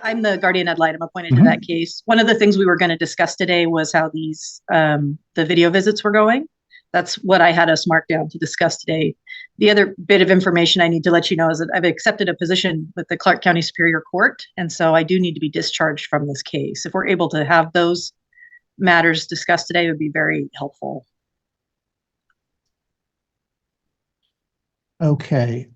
I'm the guardian ad litem appointed to that case. One of the things we were going to discuss today was how these the video visits were going. That's what I had us mark down to discuss today. The other bit of information I need to let you know is that I've accepted a position with the Clark County Superior Court, and so I do need to be discharged from this case. If we're able to have those matters discussed today, it would be very helpful. Okay.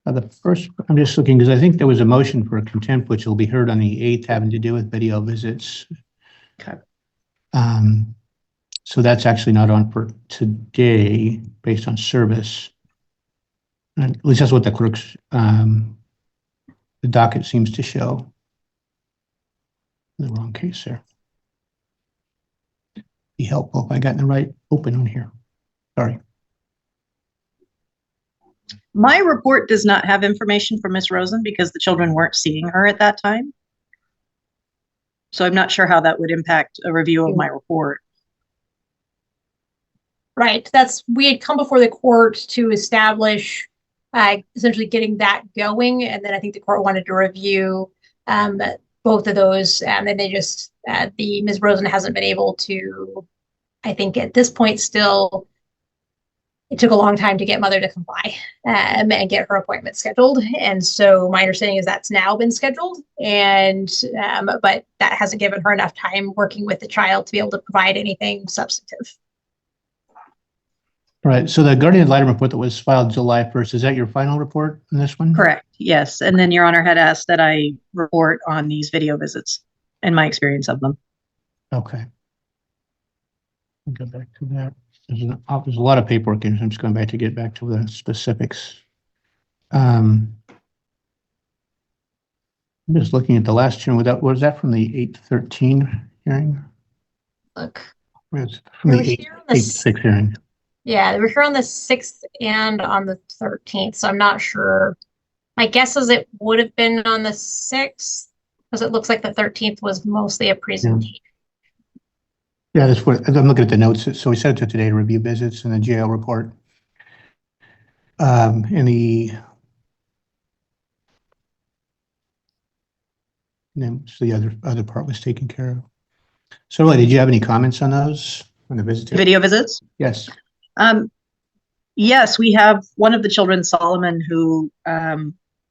The first, I'm just looking because I think there was a motion for a contempt, which will be heard on the 8th, having to do with video visits. Okay. So that's actually not on for today, based on service. And at least that's what the clerk's the docket seems to show. The wrong case there. Be helpful if I got the right open on here. Sorry. My report does not have information from Ms. Rosen because the children weren't seeing her at that time. So I'm not sure how that would impact a review of my report. Right. We had come before the court to establish essentially getting that going. And then I think the court wanted to review both of those. And then they just, the Ms. Rosen hasn't been able to, I think at this point still, it took a long time to get mother to comply and get her appointment scheduled. And so my understanding is that's now been scheduled, and but that hasn't given her enough time working with the child to be able to provide anything substantive. Right. So the guardian ad litem report that was filed July 1st, is that your final report on this one? Correct. Yes. And then Your Honor had asked that I report on these video visits and my experience of them. Okay. I'll go back to that. There's a lot of paperwork in it. I'm just going back to get back to the specifics. I'm just looking at the last hearing. Was that from the 8/13 hearing? Look. It's from the 8/6 hearing. Yeah, they were here on the 6th and on the 13th, so I'm not sure. My guess is it would have been on the 6th, because it looks like the 13th was mostly a presentation. Yeah, that's what I'm looking at the notes. So we set it to today to review visits and the jail report. And then so the other part was taken care of. So really, did you have any comments on those on the visit? Video visits? Yes. Yes, we have one of the children, Solomon, who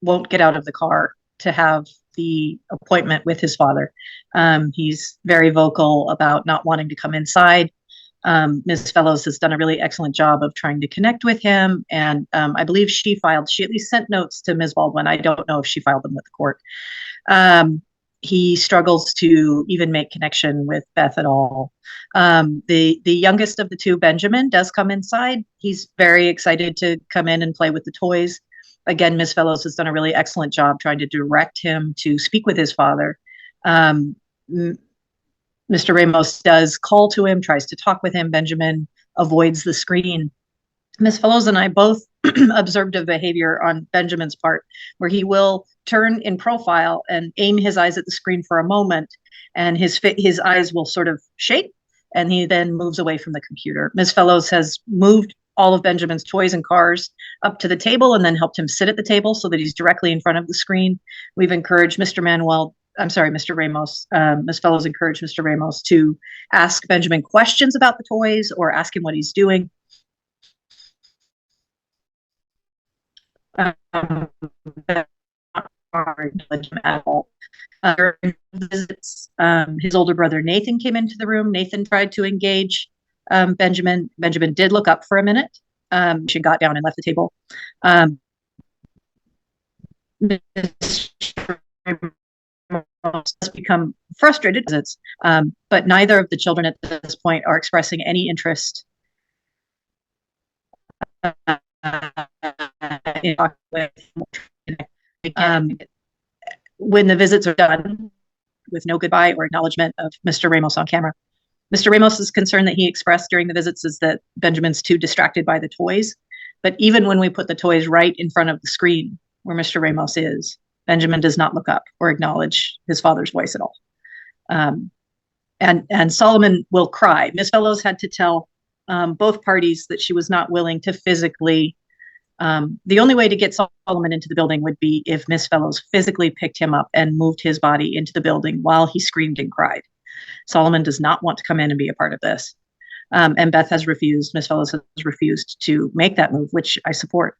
won't get out of the car to have the appointment with his father. He's very vocal about not wanting to come inside. Ms. Fellows has done a really excellent job of trying to connect with him. And I believe she at least sent notes to Ms. Baldwin. I don't know if she filed them with the court. He struggles to even make connection with Beth at all. The youngest of the two, Benjamin, does come inside. He's very excited to come in and play with the toys. Again, Ms. Fellows has done a really excellent job trying to direct him to speak with his father. Mr. Ramos does call to him, tries to talk with him. Benjamin avoids the screen. Ms. Fellows and I both observed a behavior on Benjamin's part where he will turn in profile and aim his eyes at the screen for a moment, and his eyes will sort of shake, and he then moves away from the computer. Ms. Fellows has moved all of Benjamin's toys and cars up to the table and then helped him sit at the table so that he's directly in front of the screen. We've encouraged Mr. Ramos, Ms. Fellows encouraged Mr. Ramos to ask Benjamin questions about the toys or ask him what he's doing. Visits, his older brother Nathan came into the room. Nathan tried to engage Benjamin. Benjamin did look up for a minute. She got down and left the table. Has become frustrated, but neither of the children at this point are expressing any interest in talking with. When the visits are done with no goodbye or acknowledgement of Mr. Ramos on camera. Mr. Ramos's concern that he expressed during the visits is that Benjamin's too distracted by the toys. But even when we put the toys right in front of the screen where Mr. Ramos is, Benjamin does not look up or acknowledge his father's voice at all. And Solomon will cry. Ms. Fellows had to tell both parties that she was not willing to physically The only way to get Solomon into the building would be if Miss Fellows physically picked him up and moved his body into the building while he screamed and cried. Solomon does not want to come in and be a part of this. And Beth has refused, Miss Fellows has refused to make that move, which I support.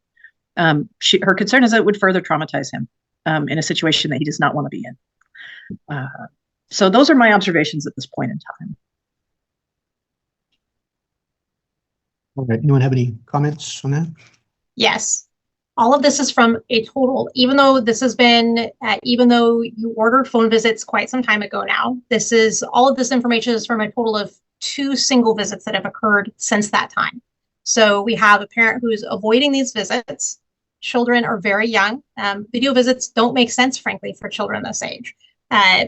Her concern is that it would further traumatize him in a situation that he does not want to be in. So those are my observations at this point in time. All right, anyone have any comments on that? Yes. All of this is from a total, even though this has been, even though you ordered phone visits quite some time ago now, all of this information is from a total of 2 single visits that have occurred since that time. So we have a parent who is avoiding these visits. Children are very young. Video visits don't make sense, frankly, for children this age.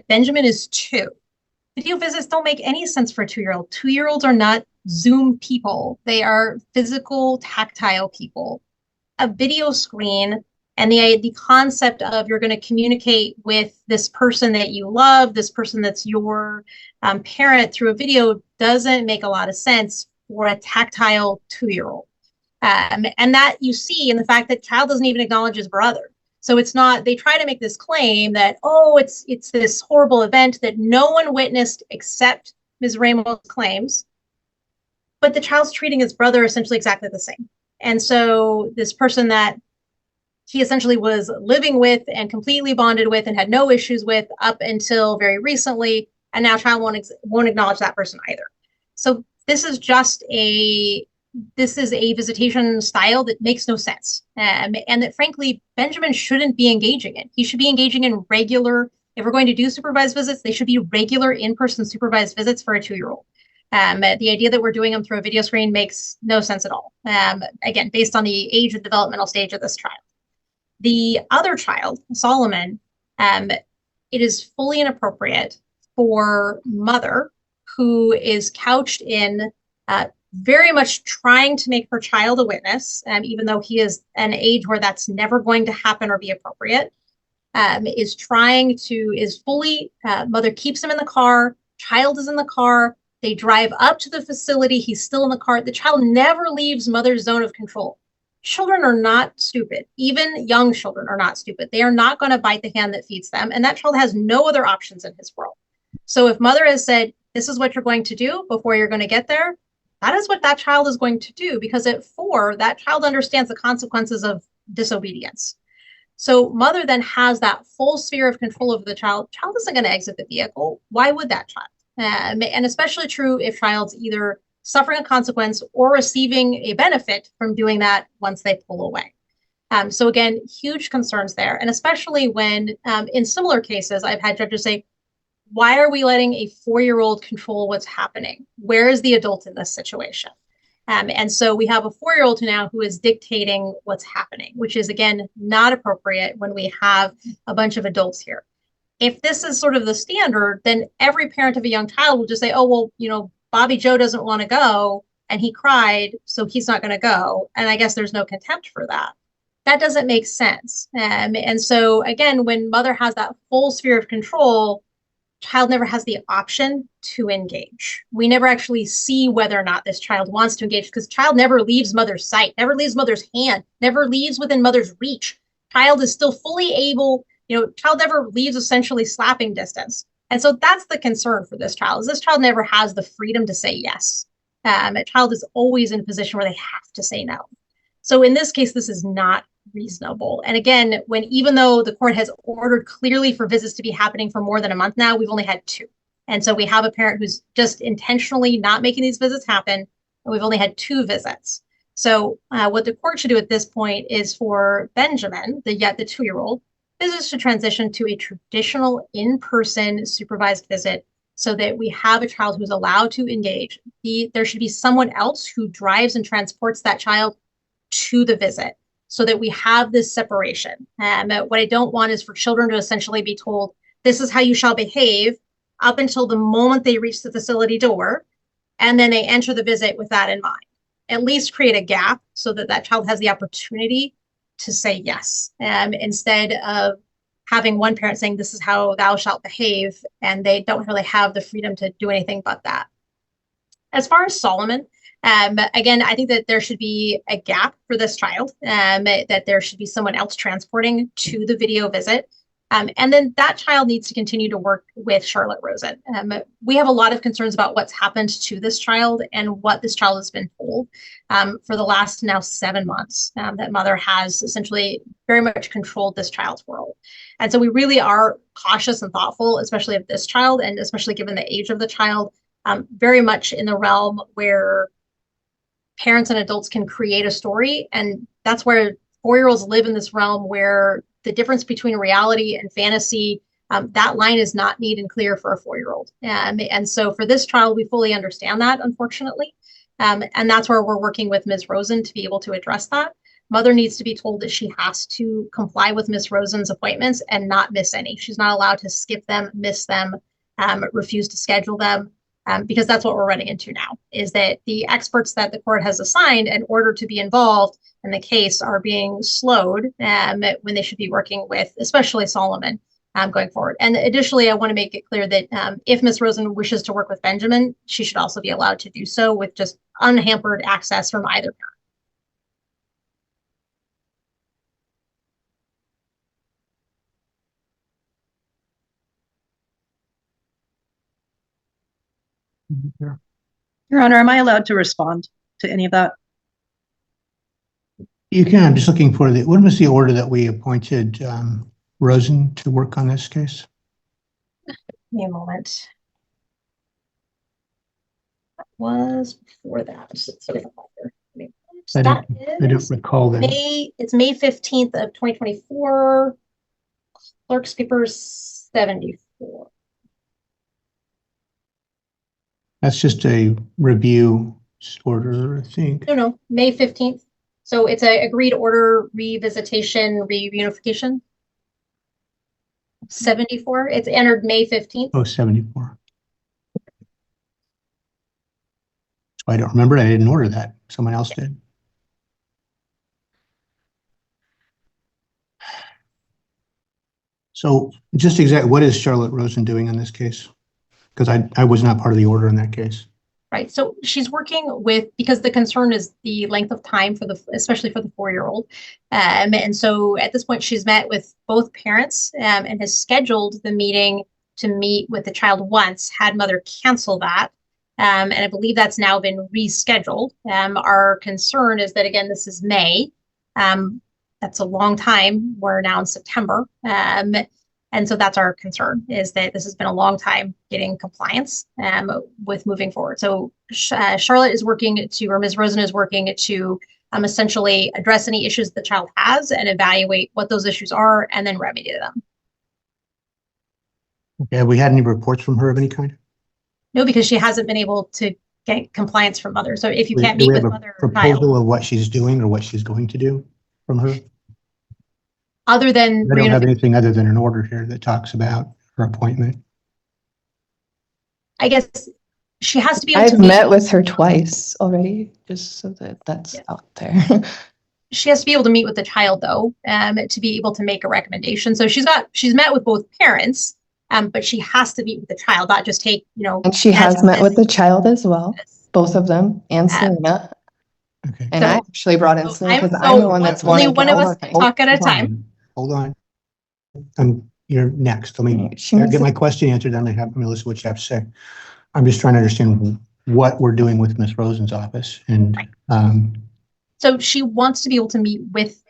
Benjamin is 2. Video visits don't make any sense for a 2-year-old. 2-year-olds are not Zoom people. They are physical, tactile people. A video screen and the concept of you're going to communicate with this person that you love, this person that's your parent through a video doesn't make a lot of sense for a tactile 2-year-old. And that you see in the fact that child doesn't even acknowledge his brother. So it's not, they try to make this claim that, oh, it's this horrible event that no one witnessed except Ms. Ramos claims, but the child's treating his brother essentially exactly the same. And so this person that he essentially was living with and completely bonded with and had no issues with up until very recently, and now child won't acknowledge that person either. So this is just a visitation style that makes no sense. And that frankly, Benjamin shouldn't be engaging in. He should be engaging in regular, if we're going to do supervised visits, they should be regular in-person supervised visits for a 2-year-old. The idea that we're doing them through a video screen makes no sense at all. Again, based on the age and developmental stage of this child. The other child, Solomon, it is fully inappropriate for mother who is couched in very much trying to make her child a witness, even though he is an age where that's never going to happen or be appropriate, mother keeps him in the car, child is in the car, they drive up to the facility, he's still in the car, the child never leaves mother's zone of control. Children are not stupid. Even young children are not stupid. They are not going to bite the hand that feeds them, and that child has no other options in his world. So if mother has said, this is what you're going to do before you're going to get there, that is what that child is going to do, because at 4, that child understands the consequences of disobedience. So mother then has that full sphere of control over the child. Child isn't going to exit the vehicle. Why would that child? And especially true if child's either suffering a consequence or receiving a benefit from doing that once they pull away. So again, huge concerns there. And especially when in similar cases, I've had judges say, why are we letting a 4-year-old control what's happening? Where is the adult in this situation? And so we have a 4-year-old now who is dictating what's happening, which is, again, not appropriate when we have a bunch of adults here. If this is sort of the standard, then every parent of a young child will just say, oh, well, Bobby Joe doesn't want to go and he cried, so he's not going to go. And I guess there's no contempt for that. That doesn't make sense. And so, again, when mother has that full sphere of control, child never has the option to engage. We never actually see whether or not this child wants to engage, because child never leaves mother's sight, never leaves mother's hand, never leaves within mother's reach. Child is still fully able, child never leaves essentially slapping distance. And so that's the concern for this child, is this child never has the freedom to say yes. A child is always in a position where they have to say no. So in this case, this is not reasonable. And again, even though the court has ordered clearly for visits to be happening for more than a month now, we've only had 2. And so we have a parent who's just intentionally not making these visits happen, and we've only had 2 visits. So what the court should do at this point is for Benjamin, the 2-year-old, visits to transition to a traditional in-person supervised visit, so that we have a child who's allowed to engage. There should be someone else who drives and transports that child to the visit, so that we have this separation. What I don't want is for children to essentially be told, this is how you shall behave up until the moment they reach the facility door, and then they enter the visit with that in mind. At least create a gap so that that child has the opportunity to say yes, instead of having one parent saying, this is how thou shalt behave, and they don't really have the freedom to do anything but that. As far as Solomon, Again, I think that there should be a gap for this child, that there should be someone else transporting to the video visit. And then that child needs to continue to work with Charlotte Rosen. We have a lot of concerns about what's happened to this child and what this child has been told for the last now 7 months, that mother has essentially very much controlled this child's world. And so we really are cautious and thoughtful, especially of this child, and especially given the age of the child, very much in the realm where parents and adults can create a story. And that's where 4-year-olds live, in this realm where the difference between reality and fantasy, that line is not neat and clear for a 4-year-old. And so for this child, we fully understand that, unfortunately. And that's where we're working with Ms. Rosen to be able to address that. Mother needs to be told that she has to comply with Ms. Rosen's appointments and not miss any. She's not allowed to skip them, miss them, refuse to schedule them. Because that's what we're running into now, is that the experts that the court has assigned in order to be involved in the case are being slowed when they should be working with, especially Solomon, going forward. And additionally, I want to make it clear that if Ms. Rosen wishes to work with Benjamin, she should also be allowed to do so with just unhampered access from either parent. Your Honor, am I allowed to respond to any of that? You can. I'm just looking for what was the order that we appointed Rosen to work on this case? Give me a moment. That was before that. Let's see if I don't recall that. It's May 15th of 2024. Clerk's papers 74. That's just a review order, I think. No, May 15th. So it's a agreed order revisitation, reunification. 74. It's entered May 15th. Oh, 74. So I don't remember. I didn't order that. Someone else did. So just exactly what is Charlotte Rosen doing in this case? Because I was not part of the order in that case. Right. So she's working with, because the concern is the length of time for especially for the 4-year-old. And so at this point, she's met with both parents and has scheduled the meeting to meet with the child once, had mother cancel that. And I believe that's now been rescheduled. Our concern is that, again, this is May. That's a long time. We're now in September. And so that's our concern, is that this has been a long time getting compliance with moving forward. So Charlotte is working to, or Ms. Rosen is working to essentially address any issues the child has and evaluate what those issues are and then remedy them. Okay, have we had any reports from her of any kind? No, because she hasn't been able to get compliance from mother. So if you can't meet with mother or proposal child, of what she's doing or what she's going to do from her? other than I don't have anything other than an order here that talks about her appointment. I guess she has to be able I've to meet met with her twice already, just so that that's out there. She has to be able to meet with the child, though, to be able to make a recommendation. So she's met with both parents, but she has to meet with the child, not just take, And she has met with the child as well, both of them, and Selena. Okay. And So- I actually brought in Selena because so I'm the one that's only wanting one to of us overthink. talk at a time. Hold on. You're next. Let me She wants get to- my question answered, then I'm gonna listen to what you have to say. I'm just trying to understand what we're doing with Ms. Rosen's office, and So she wants to be able to meet with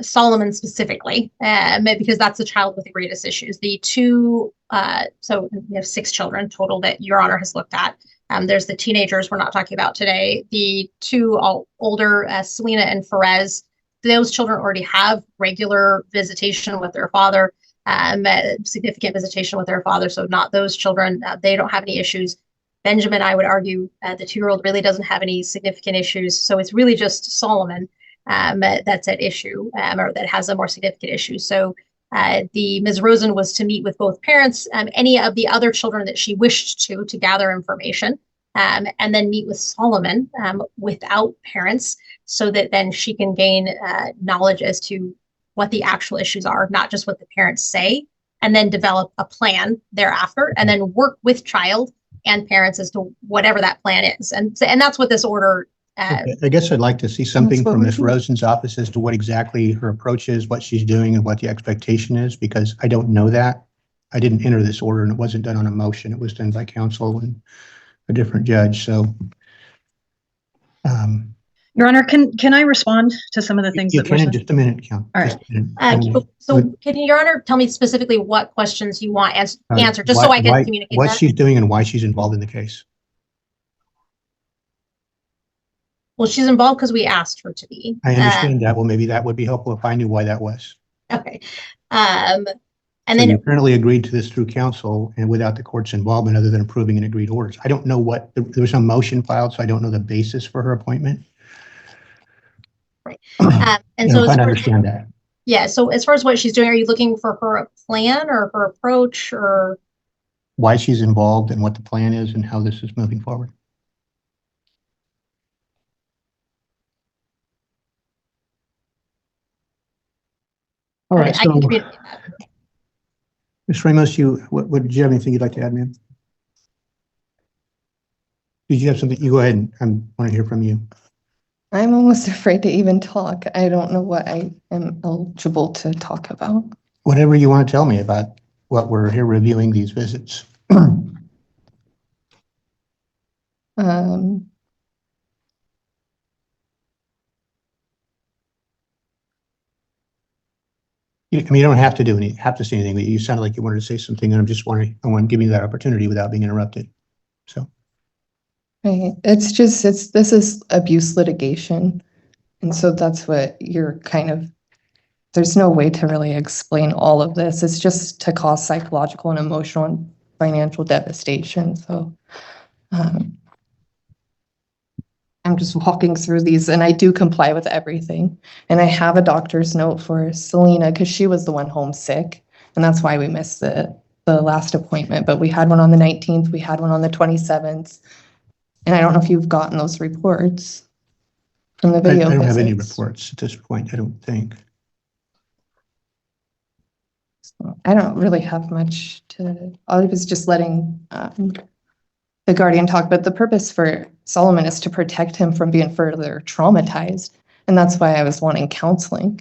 Solomon specifically, because that's the child with the greatest issues. The two, so we have 6 children total that Your Honor has looked at. There's the teenagers we're not talking about today. The 2 older, Selena and Perez, those children already have regular visitation with their father, significant visitation with their father. So not those children. They don't have any issues. Benjamin, I would argue, the 2-year-old really doesn't have any significant issues. So it's really just Solomon that's at issue, or that has a more significant issue. So the Ms. Rosen was to meet with both parents, any of the other children that she wished to gather information, and then meet with Solomon without parents, so that then she can gain knowledge as to what the actual issues are, not just what the parents say, and then develop a plan thereafter, and then work with child and parents as to whatever that plan is. And that's what this order. Okay. I guess I'd like to see something from Ms. Rosen's office as to what exactly her approach is, what she's doing, and what the expectation is, because I don't know that. I didn't enter this order, and it wasn't done on a motion. It was done by counsel and a different judge. So, Your Honor, can I respond to some of the things you that were can said? in just a minute, Count. All right. So can you, Your Honor, tell me specifically what questions you want answered, just so I can communicate what that? she's doing and why she's involved in the case. Well, she's involved because we asked her to be. I understand that. Well, maybe that would be helpful if I knew why that was. Okay. And So then you currently agreed to this through counsel and without the court's involvement other than approving and agreed orders. I don't know what, there was no motion filed, so I don't know the basis for her appointment. right. And so I'm as trying to far as, understand that. yeah, so as far as what she's doing, are you looking for her plan or her approach or? Why she's involved and what the plan is and how this is moving forward. All right, I can so communicate that. Ms. Ramos, did you have anything you'd like to add, ma'am? Did you have something? You go ahead, and I want to hear from you. I'm almost afraid to even talk. I don't know what I am eligible to talk about. Whatever you want to tell me about what we're here reviewing these visits. You don't have to say anything, but you sounded like you wanted to say something, and I want to give you that opportunity without being interrupted. So. Right. This is abuse litigation. And so that's what you're there's no way to really explain all of this. It's just to cause psychological and emotional and financial devastation. So I'm just walking through these, and I do comply with everything. And I have a doctor's note for Selena because she was the one homesick. And that's why we missed the last appointment. But we had one on the 19th. We had one on the 27th. And I don't know if you've gotten those reports from the video. I don't have any reports at this point, I don't think. So I don't really have much I was just letting the guardian talk, but the purpose for Solomon is to protect him from being further traumatized. And that's why I was wanting counseling,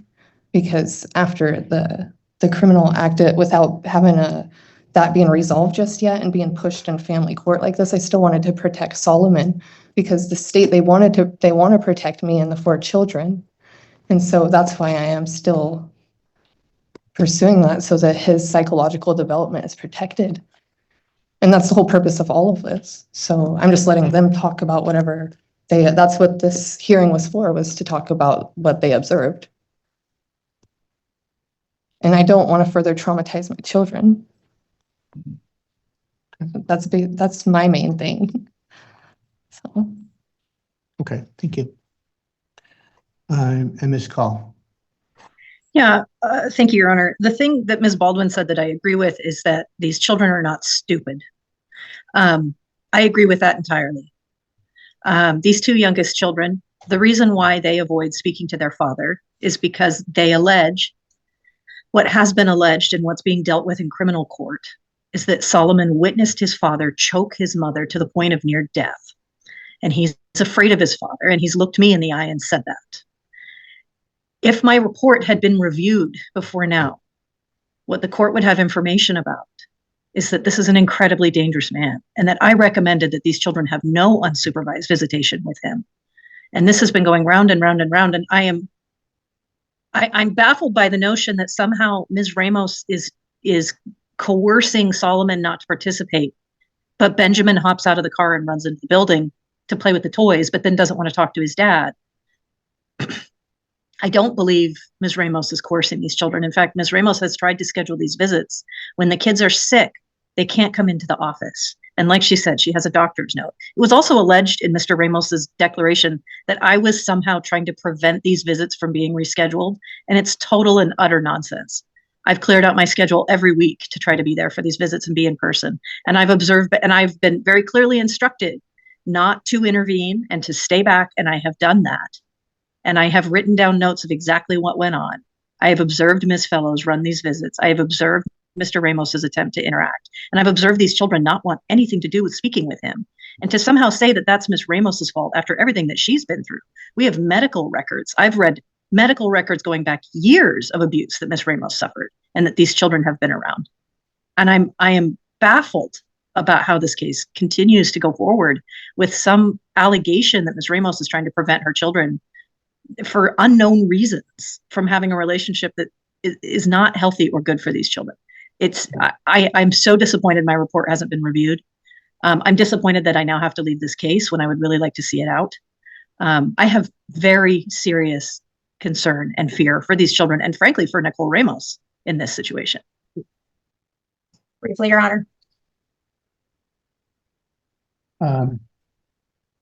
because after the criminal act, without having that being resolved just yet and being pushed in family court like this, I still wanted to protect Solomon, because the state, they want to protect me and the 4 children. And so that's why I am still pursuing that, so that his psychological development is protected. And that's the whole purpose of all of this. So I'm just letting them talk about whatever that's what this hearing was for, was to talk about what they observed. And I don't want to further traumatize my children. That's my main thing. So. Okay, thank you. And Ms. Call. Yeah, thank you, Your Honor. The thing that Ms. Baldwin said that I agree with is that these children are not stupid. I agree with that entirely. These 2 youngest children, the reason why they avoid speaking to their father is because they allege what has been alleged and what's being dealt with in criminal court is that Solomon witnessed his father choke his mother to the point of near death. And he's afraid of his father, and he's looked me in the eye and said that. If my report had been reviewed before now, what the court would have information about is that this is an incredibly dangerous man, and that I recommended that these children have no unsupervised visitation with him. And this has been going round and round and round, and I'm baffled by the notion that somehow Ms. Ramos is coercing Solomon not to participate, but Benjamin hops out of the car and runs into the building to play with the toys, but then doesn't want to talk to his dad. I don't believe Ms. Ramos is coercing these children. In fact, Ms. Ramos has tried to schedule these visits. When the kids are sick, they can't come into the office. And like she said, she has a doctor's note. It was also alleged in Mr. Ramos's declaration that I was somehow trying to prevent these visits from being rescheduled. And it's total and utter nonsense. I've cleared out my schedule every week to try to be there for these visits and be in person. And I've observed, and I've been very clearly instructed not to intervene and to stay back. And I have done that. And I have written down notes of exactly what went on. I have observed Ms. Fellows run these visits. I have observed Mr. Ramos's attempt to interact. And I've observed these children not want anything to do with speaking with him. And to somehow say that that's Miss Ramos's fault after everything that she's been through. We have medical records. I've read medical records going back years of abuse that Miss Ramos suffered and that these children have been around. And I am baffled about how this case continues to go forward with some allegation that Miss Ramos is trying to prevent her children for unknown reasons from having a relationship that is not healthy or good for these children. I'm so disappointed my report hasn't been reviewed. I'm disappointed that I now have to leave this case when I would really like to see it out. I have very serious concern and fear for these children and frankly for Nicole Ramos in this situation. Briefly, Your Honor.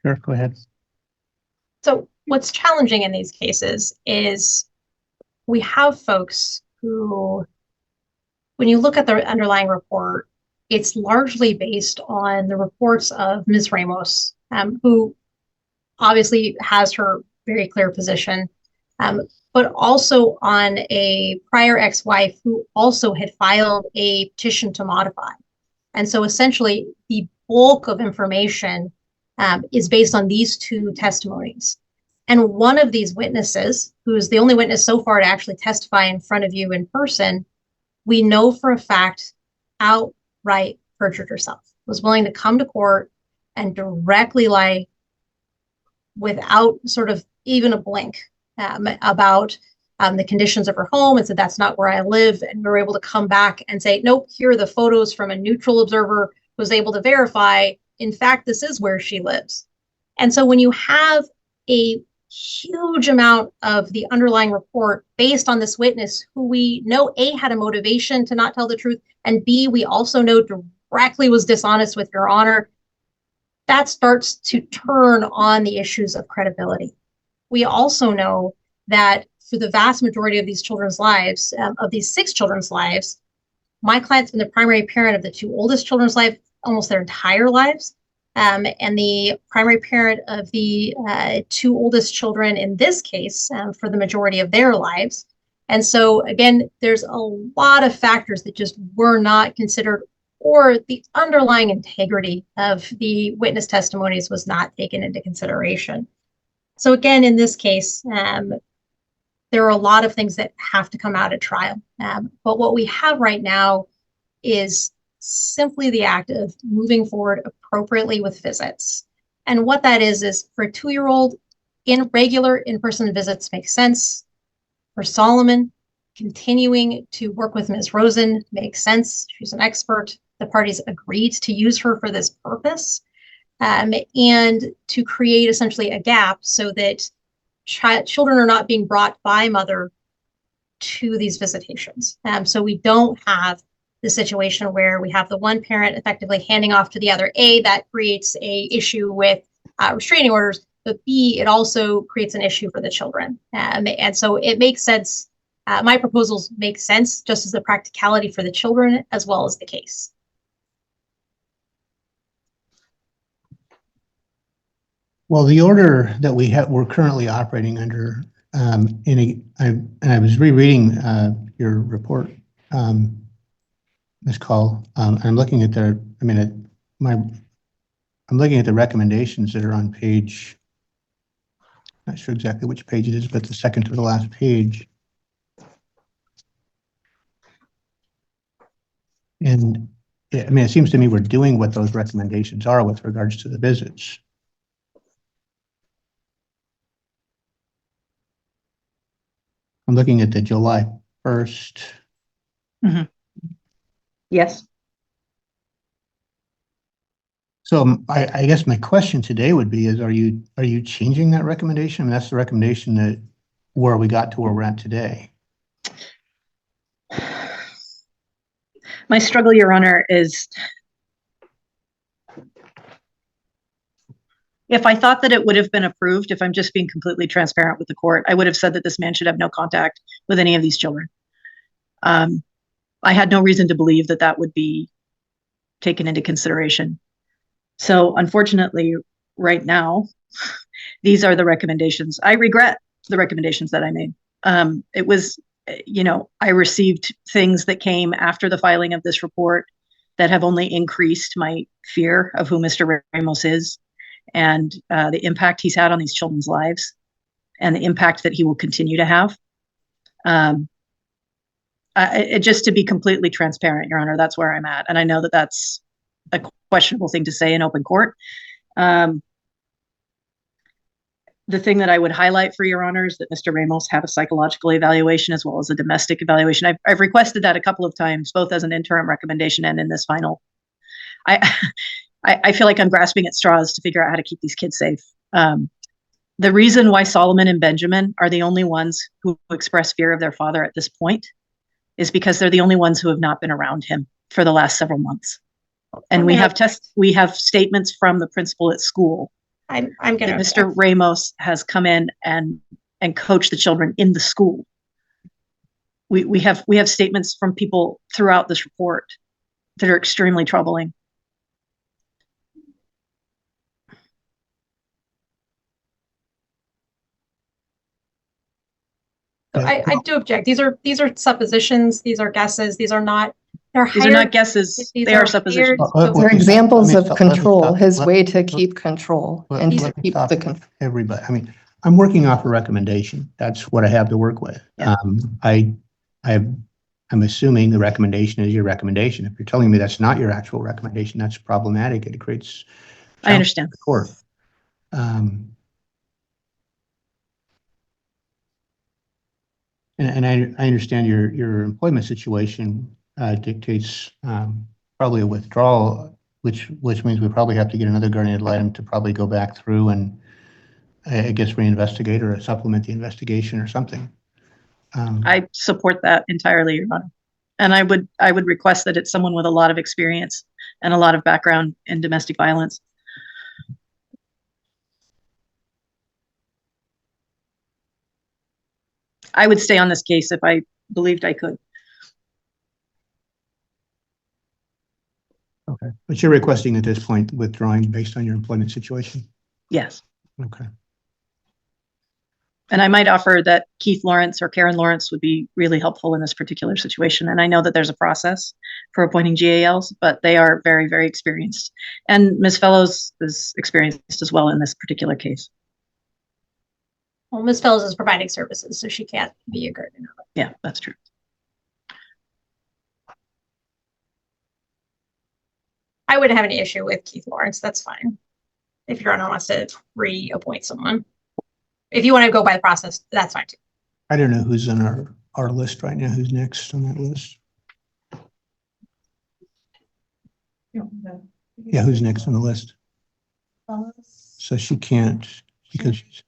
Sure, go ahead. So what's challenging in these cases is we have folks who, when you look at the underlying report, it's largely based on the reports of Ms. Ramos, who obviously has her very clear position, but also on a prior ex-wife who also had filed a petition to modify. And so essentially the bulk of information is based on these two testimonies. And one of these witnesses, who is the only witness so far to actually testify in front of you in person, we know for a fact outright perjured herself, was willing to come to court and directly lie without sort of even a blink about the conditions of her home, and said, that's not where I live. And we were able to come back and say, nope, here are the photos from a neutral observer who was able to verify, in fact, this is where she lives. And so when you have a huge amount of the underlying report based on this witness who we know A, had a motivation to not tell the truth, and B, we also know directly was dishonest with Your Honor, that starts to turn on the issues of credibility. We also know that for the vast majority of these children's lives, of these 6 children's lives, my client's been the primary parent of the 2 oldest children's lives almost their entire lives. And the primary parent of the 2 oldest children in this case for the majority of their lives. And so again, there's a lot of factors that just were not considered, or the underlying integrity of the witness testimonies was not taken into consideration. So again, in this case, there are a lot of things that have to come out at trial. But what we have right now is simply the act of moving forward appropriately with visits. And what that is for a 2-year-old, regular in-person visits make sense. For Solomon, continuing to work with Ms. Rosen makes sense. She's an expert. The parties agreed to use her for this purpose, and to create essentially a gap so that children are not being brought by mother to these visitations. So we don't have the situation where we have the one parent effectively handing off to the other. A, that creates a issue with restraining orders, but B, it also creates an issue for the children. And so it makes sense. My proposals make sense just as the practicality for the children as well as the case. Well, the order that we're currently operating under, I was rereading your report, Ms. Call, and I'm looking at I'm looking at the recommendations that are on page, not sure exactly which page it is, but the second to the last page. And it seems to me we're doing what those recommendations are with regards to the visits. I'm looking at the July 1st. Mm-hmm. Yes. So I guess my question today would be are you changing that recommendation? I mean, that's the recommendation that where we got to where we're at today. My struggle, Your Honor, is if I thought that it would have been approved, if I'm just being completely transparent with the court, I would have said that this man should have no contact with any of these children. I had no reason to believe that that would be taken into consideration. So unfortunately, right now, these are the recommendations. I regret the recommendations that I made. It was I received things that came after the filing of this report that have only increased my fear of who Mr. Ramos is and the impact he's had on these children's lives and the impact that he will continue to have. Just to be completely transparent, Your Honor, that's where I'm at. And I know that that's a questionable thing to say in open court. The thing that I would highlight for Your Honor is that Mr. Ramos had a psychological evaluation as well as a domestic evaluation. I've requested that a couple of times, both as an interim recommendation and in this final. I feel like I'm grasping at straws to figure out how to keep these kids safe. The reason why Solomon and Benjamin are the only ones who express fear of their father at this point is because they're the only ones who have not been around him for the last several months. And we have statements from the principal at school. I'm gonna. Mr. Ramos has come in and coached the children in the school. We have statements from people throughout this report that are extremely troubling. So I do object. These are suppositions. These are guesses. These are not. These are not guesses. They are suppositions. They're examples of control, his way to keep control and to keep the control. Everybody, I mean, I'm working off a recommendation. That's what I have to work with. Yeah. I'm assuming the recommendation is your recommendation. If you're telling me that's not your actual recommendation, that's problematic. It creates. I understand. Court. And I understand your employment situation dictates probably a withdrawal, which means we probably have to get another guardian ad litem to probably go back through and I guess reinvestigate or supplement the investigation or something. I support that entirely, Your Honor. And I would request that it's someone with a lot of experience and a lot of background in domestic violence. I would stay on this case if I believed I could. Okay. But you're requesting at this point withdrawing based on your employment situation? Yes. Okay. And I might offer that Keith Lawrence or Karen Lawrence would be really helpful in this particular situation. And I know that there's a process for appointing GALs, but they are very, very experienced. And Ms. Fellows is experienced as well in this particular case. Well, Ms. Fellows is providing services, so she can't be a guardian. Yeah, that's true. I wouldn't have any issue with Keith Lawrence. That's fine. If Your Honor wants to reappoint someone. If you want to go by the process, that's fine too. I don't know who's on our list right now. Who's next on that list? Yeah, who's next on the list? So she can't because she's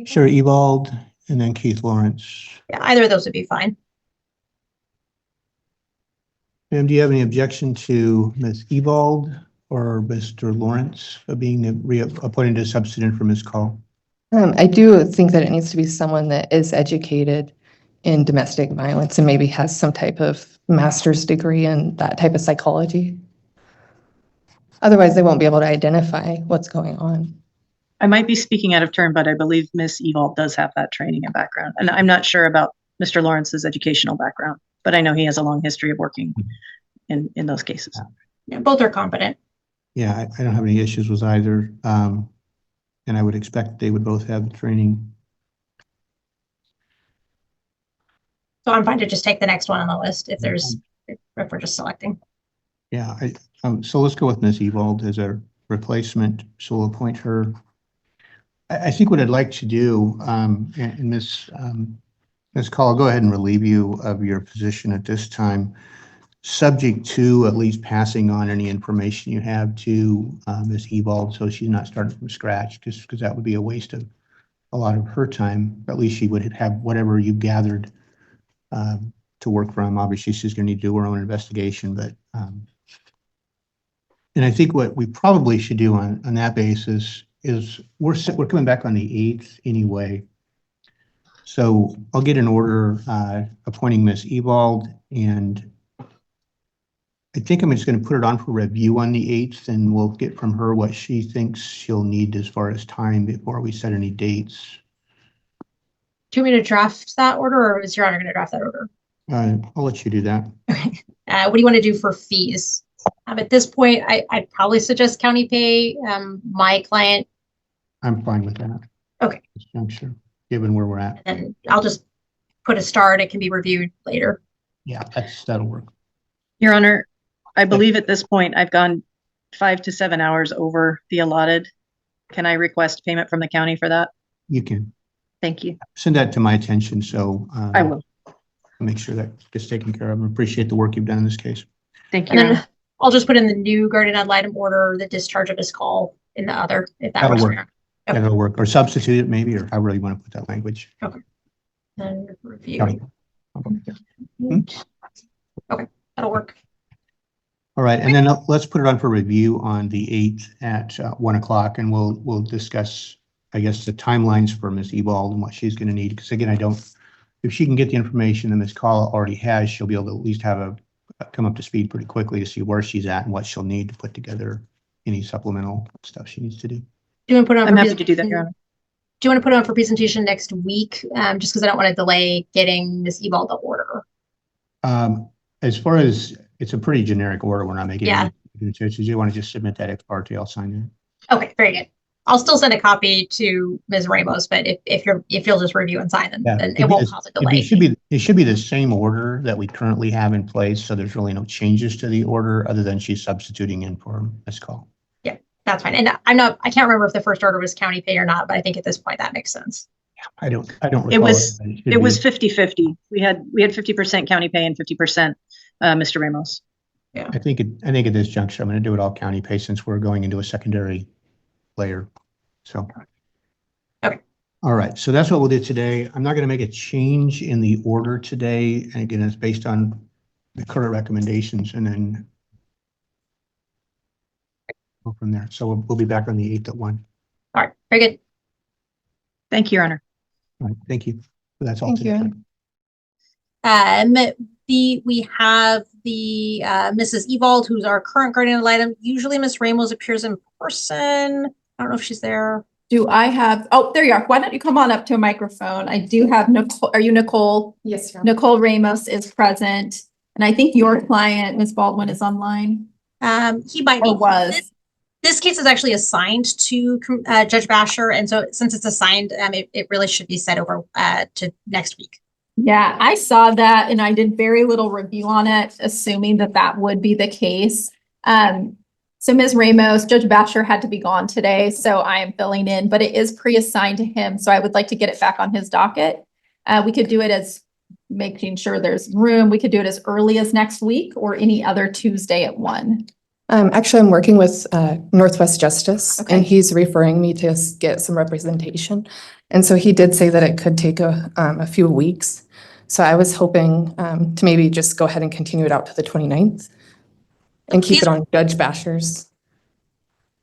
Sherry Ebald and then Keith Lawrence. Yeah, either of those would be fine. Ma'am, do you have any objection to Ms. Ebald or Mr. Lawrence being reappointed as substitute for Ms. Call? I do think that it needs to be someone that is educated in domestic violence and maybe has some type of master's degree in that type of psychology. Otherwise, they won't be able to identify what's going on. I might be speaking out of turn, but I believe Ms. Ebald does have that training and background. And I'm not sure about Mr. Lawrence's educational background, but I know he has a long history of working in those cases. Yeah, both are competent. Yeah, I don't have any issues with either. And I would expect they would both have training. So I'm fine to just take the next one on the list if we're just selecting. Yeah, so let's go with Ms. Ebald as a replacement. So we'll appoint her. I think what I'd like to do, and Ms. Call, I'll go ahead and relieve you of your position at this time, subject to at least passing on any information you have to Ms. Ebald, so she's not starting from scratch, just because that would be a waste of a lot of her time. At least she would have whatever you gathered to work from. Obviously, she's going to need to do her own investigation, but and I think what we probably should do on that basis is we're coming back on the 8th anyway. So I'll get an order appointing Ms. Ebald, and I think I'm just going to put it on for review on the 8th, and we'll get from her what she thinks she'll need as far as time before we set any dates. Do you want me to draft that order, or is Your Honor going to draft that order? I'll let you do that. What do you want to do for fees? At this point, I'd probably suggest county pay. My client, I'm fine with that. Okay. At this juncture, given where we're at. and I'll just put a star and it can be reviewed later. Yeah, that'll work. Your Honor, I believe at this point I've gone 5 to 7 hours over the allotted. Can I request payment from the county for that? You can Thank you. send that to my attention, so I will. make sure that gets taken care of. I appreciate the work you've done in this case. Thank you. And Your then Honor. I'll just put in the new guardian ad litem order, the discharge of his call in the other, if that That'll works. work. For you. Okay. That'll work, or substitute it maybe, or however you want to put that language. And review. County. Okay, that'll work. All right, and then let's put it on for review on the 8th at 1 o'clock, and we'll discuss, I guess, the timelines for Ms. Ebald and what she's going to need. Because again, if she can get the information that Ms. Call already has, she'll be able to at least have come up to speed pretty quickly to see where she's at and what she'll need to put together any supplemental stuff she needs to do. Do you want to put it on? I'm for happy to do that, Your Honor. Do you want to put it on for presentation next week? Just because I don't want to delay getting Ms. Ebald the order. As far as it's a pretty generic order, we're not making Yeah. any changes. You want to just submit that ex parte, I'll sign that. Okay, very good. I'll still send a copy to Ms. Ramos, but if you'll just review and sign them, Yeah, then it won't cause a delay. It should be the same order that we currently have in place, so there's really no changes to the order other than she's substituting in for Ms. Call. Yeah, that's fine. And I can't remember if the first order was county pay or not, but I think at this point that makes sense. I don't recall. It was should be. 50-50. We had 50% county pay and 50% Mr. Ramos. I think at this juncture, I'm going to do it all county pay since we're going into a secondary layer. So. Okay. All right. So that's what we'll do today. I'm not going to make a change in the order today. And again, it's based on the current recommendations and then go from there. So we'll be back on the 8th at 1. All right, very good. Thank you, Your Honor. All right. Thank you. That's all Thank today. you. We have the Mrs. Ebald, who's our current guardian ad litem. Usually Miss Ramos appears in person. I don't know if she's there. Do I have, oh, there you are. Why don't you come on up to a microphone? I do have Nicole. Are you Nicole? Yes, Your Honor. Nicole Ramos is present. And I think your client, Ms. Baldwin, is online. He might be. Or was. This case is actually assigned to Judge Bashor, and so since it's assigned, it really should be set over to next week. Yeah, I saw that and I did very little review on it, assuming that that would be the case. So Ms. Ramos, Judge Bashor had to be gone today, so I am filling in, but it is pre-assigned to him, so I would like to get it back on his docket. We could do it as making sure there's room. We could do it as early as next week or any other Tuesday at 1. Actually, I'm working with Northwest Justice, Okay. and he's referring me to get some representation. And so he did say that it could take a few weeks. So I was hoping to maybe just go ahead and continue it out to the 29th and keep it on Judge Bashor's.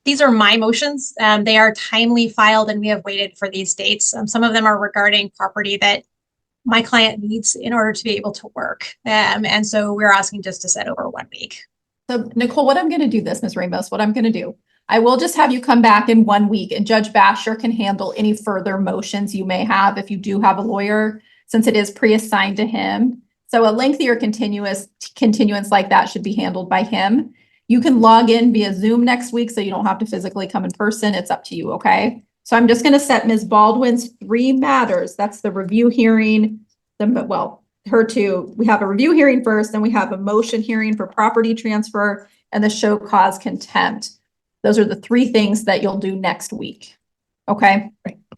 These are my motions. They are timely filed, and we have waited for these dates. Some of them are regarding property that my client needs in order to be able to work. And so we're asking just to set over 1 week. So Nicole, what I'm going to do this, Ms. Ramos, what I'm going to do, I will just have you come back in 1 week and Judge Bashor can handle any further motions you may have if you do have a lawyer, since it is pre-assigned to him. So a lengthier continuance like that should be handled by him. You can log in via Zoom next week, so you don't have to physically come in person. It's up to you, okay? So I'm just going to set Ms. Baldwin's 3 matters. That's the review hearing, her two. We have a review hearing first, then we have a motion hearing for property transfer and the show cause contempt. Those are the 3 things that you'll do next week. Okay.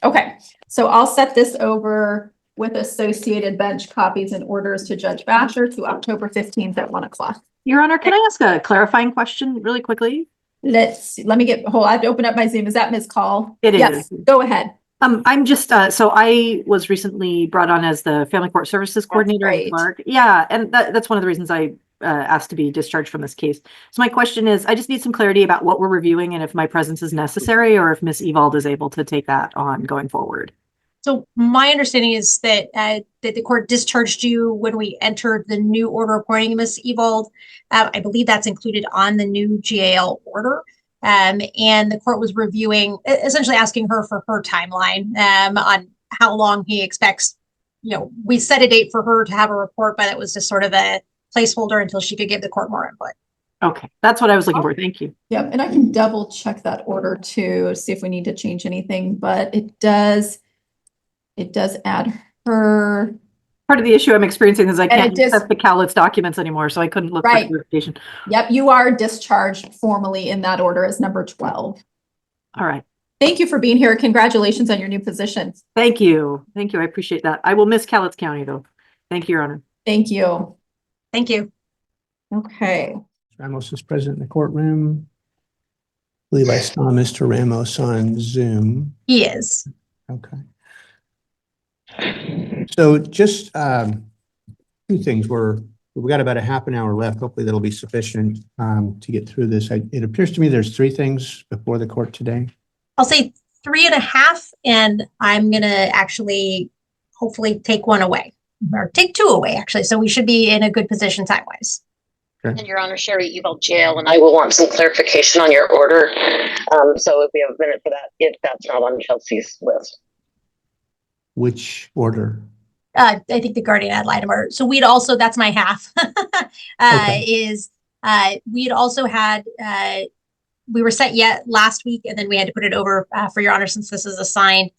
Okay. So I'll set this over with associated bench copies and orders to Judge Bashor to October 15th at 1 o'clock. Your Honor, can I ask a clarifying question really quickly? Let me get, I have to open up my Zoom. Is that Ms. Call? It is. Yes, go ahead. I'm just, so I was recently brought on as the Family Court Services Coordinator at right. Clark. Yeah, and that's one of the reasons I asked to be discharged from this case. So my question is, I just need some clarity about what we're reviewing and if my presence is necessary or if Ms. Evald is able to take that on going forward. So my understanding is that the court discharged you when we entered the new order appointing Ms. Evald. I believe that's included on the new GAL order. And the court was reviewing, essentially asking her for her timeline on how long he expects we set a date for her to have a report, but it was just sort of a placeholder until she could give the court more input. Okay, that's what I was looking for. Thank you. Yep, and I can double check that order too, see if we need to change anything, but it does add her. Part of the issue I'm experiencing is I And can't it just- access the Cowlitz documents anymore, so I couldn't look for Right. clarification. Yep, you are discharged formally in that order as number 12. All right. Thank you for being here. Congratulations on your new position. Thank you. Thank you. I appreciate that. I will miss Cowlitz County though. Thank you, Your Honor. Thank you. Thank you. Okay. Ramos is present in the courtroom. I believe I saw Mr. Ramos on Zoom. He is. Okay. So just two things. We've got about a half an hour left. Hopefully that'll be sufficient to get through this. It appears to me there's three things before the court today. I'll say 3.5, and I'm going to actually hopefully take one away, or take 2 away, actually. So we should be in a good position time-wise. Okay. And Your Honor, Sherry Eval Jail, and I will want some clarification on your order. So if we have a minute for that, if that's not on Chelsea's list. Which order? I think the guardian ad litem order. So we'd also, that's my half, Okay. We'd also had, we were set yet last week, and then we had to put it over for Your Honor, since this is assigned.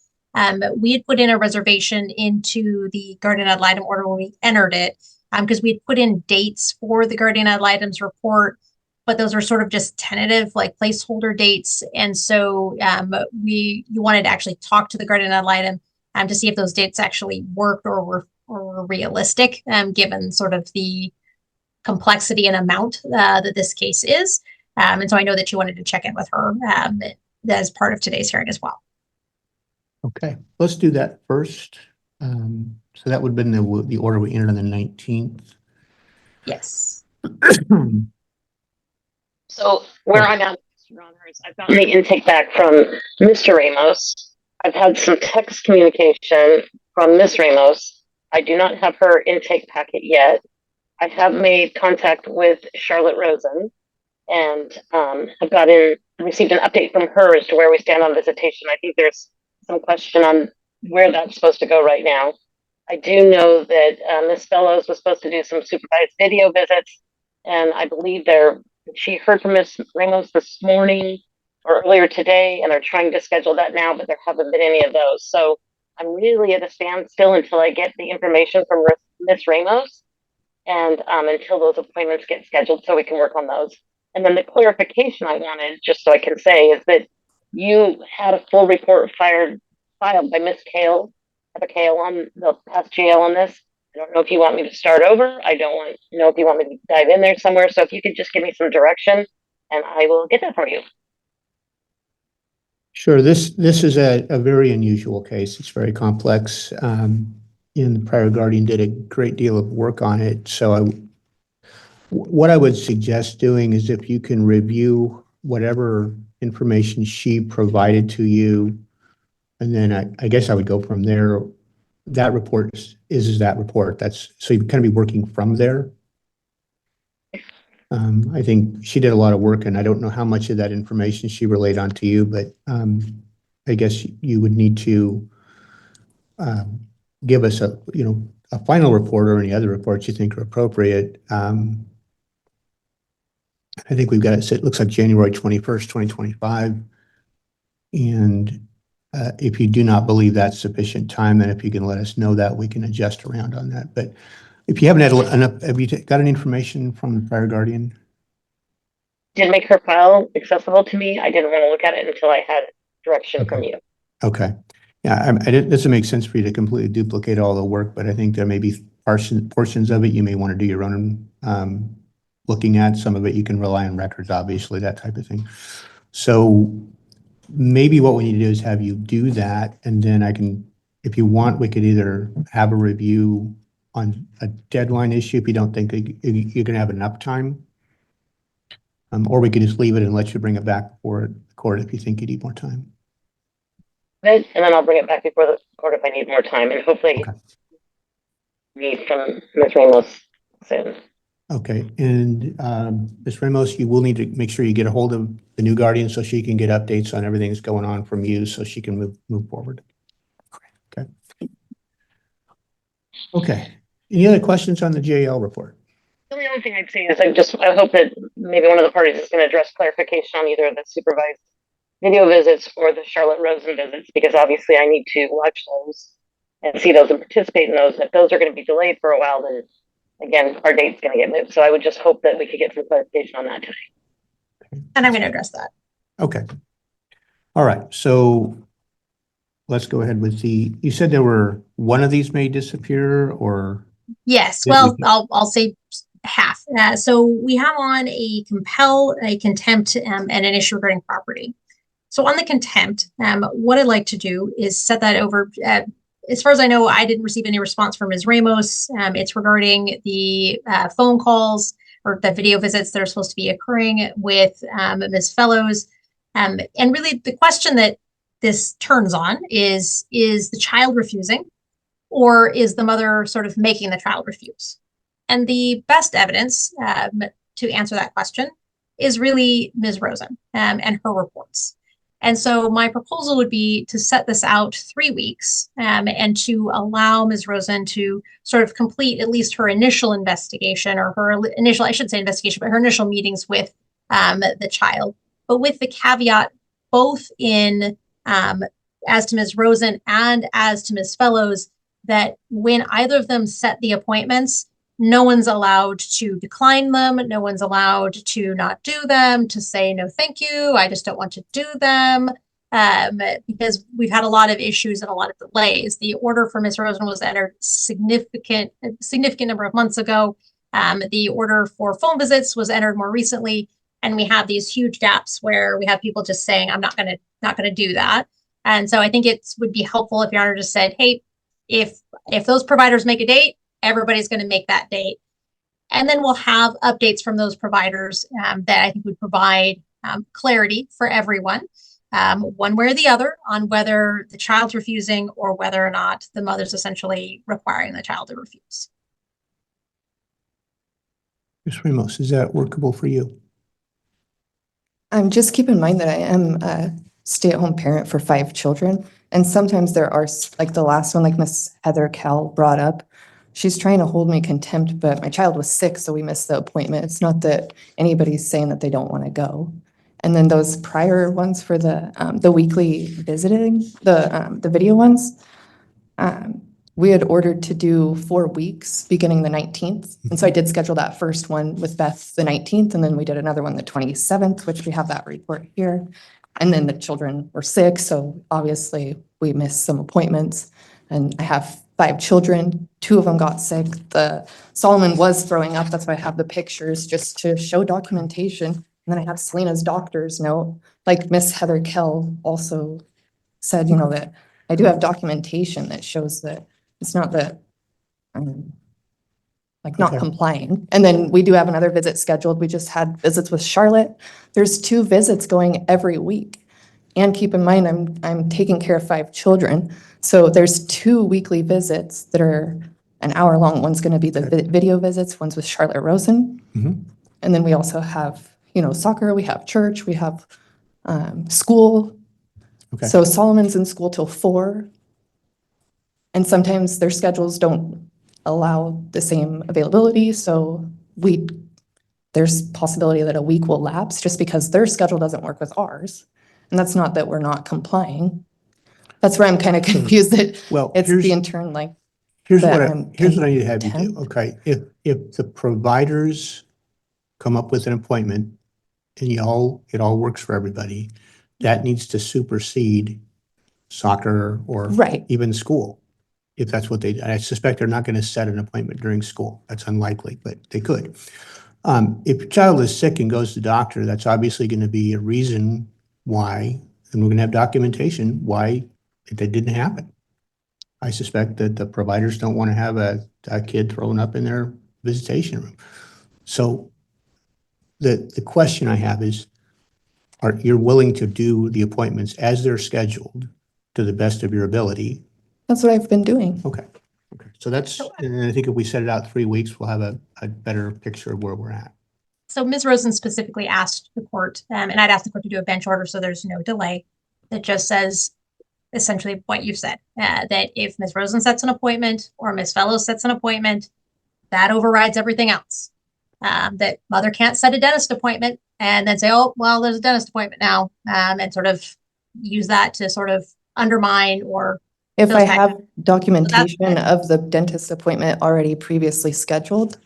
We had put in a reservation into the guardian ad litem order when we entered it, because we had put in dates for the guardian ad litem's report, but those were sort of just tentative, like placeholder dates. And so you wanted to actually talk to the guardian ad litem to see if those dates actually worked or were realistic, given sort of the complexity and amount that this case is. And so I know that you wanted to check in with her as part of today's hearing as well. Okay, let's do that first. So that would have been the order we entered on the 19th. Yes. So where I'm at, Your Honor, is I've gotten the intake back from Mr. Ramos. I've had some text communication from Miss Ramos. I do not have her intake packet yet. I have made contact with Charlotte Rosen and have received an update from her as to where we stand on visitation. I think there's some question on where that's supposed to go right now. I do know that Miss Fellows was supposed to do some supervised video visits, and I believe she heard from Miss Ramos this morning or earlier today, and they're trying to schedule that now, but there haven't been any of those. So I'm really at a standstill until I get the information from Miss Ramos, and until those appointments get scheduled so we can work on those. And then the clarification I wanted, just so I can say, is that you had a full report filed by Miss Kale, Heather Kale, on the past GL on this. I don't know if you want me to start over. I don't know if you want me to dive in there somewhere. So if you could just give me some direction, and I will get that for you. Sure. This is a very unusual case. It's very complex. And the prior guardian did a great deal of work on it. So what I would suggest doing is if you can review whatever information she provided to you, and then I guess I would go from there. That report is that report. So you kind of be working from there. I think she did a lot of work, and I don't know how much of that information she relayed on to you, but I guess you would need to give us a final report or any other reports you think are appropriate. I think we've got it set, it looks like January 21st, 2025. And if you do not believe that's sufficient time, then if you can let us know that, we can adjust around on that. But if you haven't had enough, have you got any information from the prior guardian? Didn't make her file accessible to me. I didn't want to look at it until I had direction from you. Okay. Yeah, it doesn't make sense for you to completely duplicate all the work, but I think there may be portions of it you may want to do your own looking at. Some of it you can rely on records, obviously, that type of thing. So maybe what we need to do is have you do that, and then if you want, we could either have a review on a deadline issue if you don't think you're going to have enough time, or we could just leave it and let you bring it back for the court if you think you need more time. And then I'll bring it back before the court if I need more time, and hopefully read from Ms. Ramos soon. Okay, and Ms. Ramos, you will need to make sure you get a hold of the new guardian so she can get updates on everything that's going on from you so she can move forward. Okay. Okay. Any other questions on the JL report? The only other thing I'd say is I hope that maybe one of the parties is going to address clarification on either the supervised video visits or the Charlotte Rosen visits, because obviously I need to watch those and see those and participate in those. If those are going to be delayed for a while, then again, our date's going to get moved. So I would just hope that we could get some clarification on that today. And I'm going to address that. Okay. All right. So let's go ahead with you said there were one of these may disappear or? Yes, Yeah, well, we- I'll say half. So we have on a compel, a contempt, and an issue regarding property. So on the contempt, what I'd like to do is set that over. As far as I know, I didn't receive any response from Ms. Ramos. It's regarding the phone calls or the video visits that are supposed to be occurring with Ms. Fellows. And really the question that this turns on is the child refusing, or is the mother sort of making the child refuse? And the best evidence to answer that question is really Ms. Rosen and her reports. And so my proposal would be to set this out 3 weeks and to allow Ms. Rosen to sort of complete at least her initial investigation, or her initial, I shouldn't say investigation, but her initial meetings with the child, but with the caveat both in as to Ms. Rosen and as to Ms. Fellows, that when either of them set the appointments, no one's allowed to decline them. No one's allowed to not do them, to say, no, thank you, I just don't want to do them. Because we've had a lot of issues and a lot of delays. The order for Ms. Rosen was entered significant number of months ago. The order for phone visits was entered more recently. And we have these huge gaps where we have people just saying, I'm not going to do that. And so I think it would be helpful if Your Honor just said, hey, if those providers make a date, everybody's going to make that date. And then we'll have updates from those providers that I think would provide clarity for everyone, one way or the other, on whether the child's refusing or whether or not the mother's essentially requiring the child to refuse. Ms. Ramos, is that workable for you? Just keep in mind that I am a stay-at-home parent for 5 children. And sometimes there are, like the last one, like Miss Heather Kell brought up, she's trying to hold me contempt, but my child was sick, so we missed the appointment. It's not that anybody's saying that they don't want to go. And then those prior ones for the weekly visiting, the video ones, we had ordered to do 4 weeks beginning the 19th. And so I did schedule that first one with Beth the 19th, and then we did another one the 27th, which we have that report here. And then the children were sick, so obviously we missed some appointments. And I have 5 children, 2 of them got sick. The Solomon was throwing up, that's why I have the pictures, just to show documentation. And then I have Selena's doctor's note, like Miss Heather Kell also said, you know, that I do have documentation that shows that it's not that I'm like not Okay. complying. And then we do have another visit scheduled. We just had visits with Charlotte. There's 2 visits going every week. And keep in mind, I'm taking care of 5 children. So there's 2 weekly visits that are an hour long. One's going to be the video visits, one's with Charlotte Rosen. Mhm. And then we also have, you know, soccer, we have church, we have school. Okay. So Solomon's in school till 4. And sometimes their schedules don't allow the same availability. So there's possibility that a week will lapse just because their schedule doesn't work with ours. And that's not that we're not complying. That's where I'm kind of confused that Well, it's the intern, like, here's that what I'm here's what I need to have you do. contempt. Okay, if the providers come up with an appointment and it all works for everybody, that needs to supersede soccer or Right. even school. If that's what I suspect they're not going to set an appointment during school. That's unlikely, but they could. If your child is sick and goes to the doctor, that's obviously going to be a reason why, and we're going to have documentation why it didn't happen. I suspect that the providers don't want to have a kid thrown up in their visitation room. So the question I have is, are you willing to do the appointments as they're scheduled to the best of your ability? That's what I've been doing. Okay. So and I think if we set it out 3 weeks, we'll have a better picture of where we're at. So Ms. Rosen specifically asked the court, and I'd asked the court to do a bench order so there's no delay, that just says, essentially what you said, that if Ms. Rosen sets an appointment or Ms. Fellows sets an appointment, that overrides everything else. That mother can't set a dentist appointment and then say, oh, well, there's a dentist appointment now, and sort of use that to sort of undermine or If those I types have documentation good. of the dentist appointment already previously scheduled,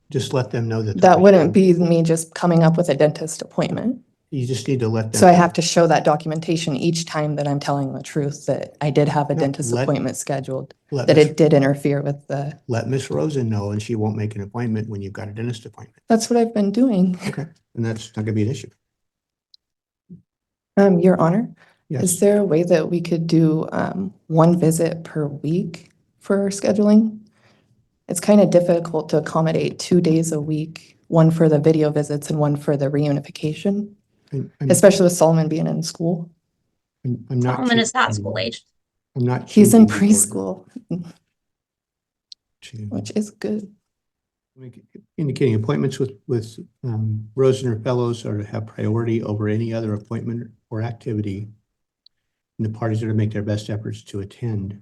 Just let them know that. that wouldn't be me just coming up with a dentist appointment. You just need to let them. So I have to show that documentation each time that I'm telling the truth that I did have a No, dentist let- appointment scheduled, Let that Miss- it did interfere with the, Let Miss Rosen know, and she won't make an appointment when you've got a dentist appointment. that's what I've been doing. Okay, and that's not gonna be an issue. Your Honor, Yes. is there a way that we could do one visit per week for scheduling? It's kind of difficult to accommodate 2 days a week, one for the video visits and one for the reunification, I'm especially with Solomon being in school. not. Solomon is not school aged. I'm not. He's in changing the preschool, order which is good. indicating appointments with Rosen or Fellows are to have priority over any other appointment or activity. And the parties are to make their best efforts to attend.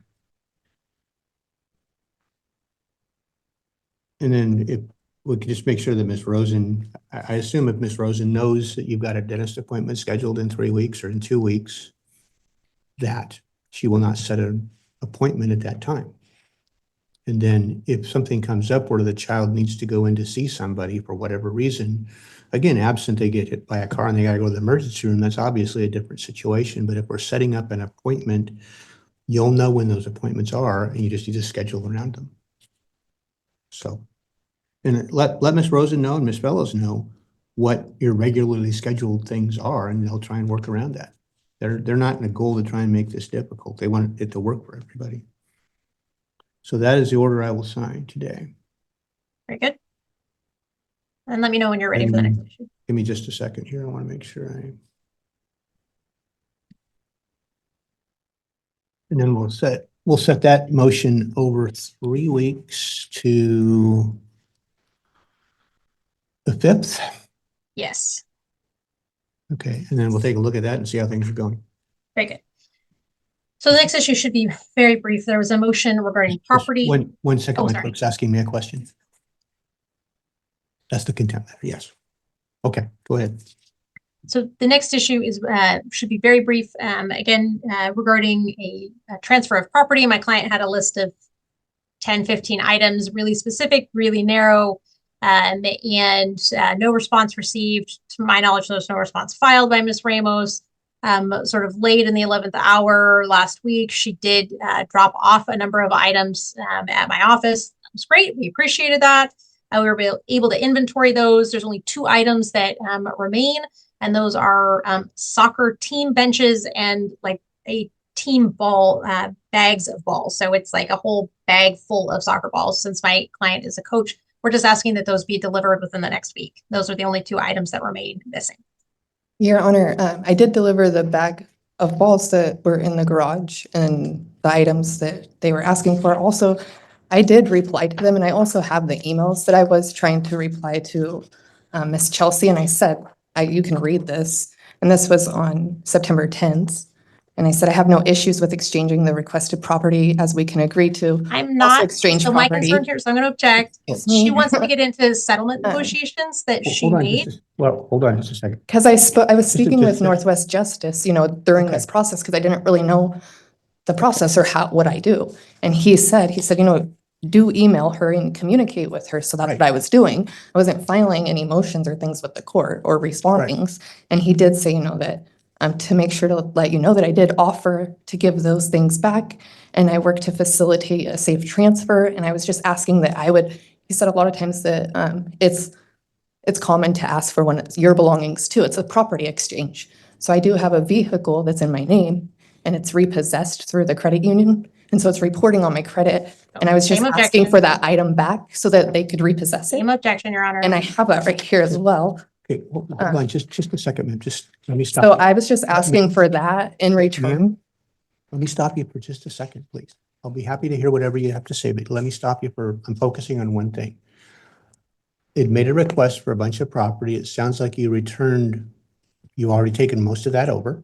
And then if we could just make sure that Ms. Rosen, I assume if Ms. Rosen knows that you've got a dentist appointment scheduled in 3 weeks or in 2 weeks, that she will not set an appointment at that time. And then if something comes up where the child needs to go in to see somebody for whatever reason, again, absent they get hit by a car and they gotta go to the emergency room, that's obviously a different situation. But if we're setting up an appointment, you'll know when those appointments are and you just need to schedule around them. So, and let Ms. Rosen know and Ms. Fellows know what your regularly scheduled things are, and they'll try and work around that. They're not in a goal to try and make this difficult. They want it to work for everybody. So that is the order I will sign today. Very good. And let me know when you're ready for the next issue. Give me just a second here. I want to make sure and then we'll set that motion over 3 weeks to the 5th. Yes. Okay, and then we'll take a look at that and see how things are going. Very good. So the next issue should be very brief. There was a motion regarding property. One second, Oh, my sorry. clerk's asking me a question. That's the contempt matter, yes. Okay, go ahead. So the next issue is should be very brief. Again, regarding a transfer of property. My client had a list of 10, 15 items, really specific, really narrow, and no response received. To my knowledge, there's no response filed by Ms. Ramos. Sort of late in the 11th hour last week, she did drop off a number of items at my office. That was great. We appreciated that. We were able to inventory those. There's only 2 items that remain, and those are soccer team benches and like a team ball, bags of balls. So it's like a whole bag full of soccer balls. Since my client is a coach, we're just asking that those be delivered within the next week. Those are the only 2 items that remain missing. Your Honor, I did deliver the bag of balls that were in the garage and the items that they were asking for. Also, I did reply to them, and I also have the emails that I was trying to reply to Miss Chelsea, and I said, you can read this. And this was on September 10th. And I said, I have no issues with exchanging the requested property as we can agree to. I'm not, exchange so my property. concern here, so I'm going to object. Excuse She me. wants to get into settlement Uh, negotiations that Well, she hold on made. hold on just a second. Because I was speaking with just- Northwest Justice, during this process, because I didn't really know the process or what I do. And he said, do email her and communicate with her. So that's Right. what I was doing. I wasn't filing any motions or things with the court or respondings. And he did say, that to make sure to let you know that I did offer to give those things back. And I worked to facilitate a safe transfer. And I was just asking that he said a lot of times that it's common to ask for when it's your belongings too. It's a property exchange. So I do have a vehicle that's in my name and it's repossessed through the credit union. And so it's reporting on my credit. And I was just Same asking objection. for that item back so that they could repossess it. Same objection, Your Honor. And I have that right here as well. Okay, hold on just a second, ma'am. Just let me stop. So I was just asking for that in return. Let me stop you for just a second, please. I'll be happy to hear whatever you have to say, but let me stop you I'm focusing on one thing. It made a request for a bunch of property. It sounds like you already taken most of that over.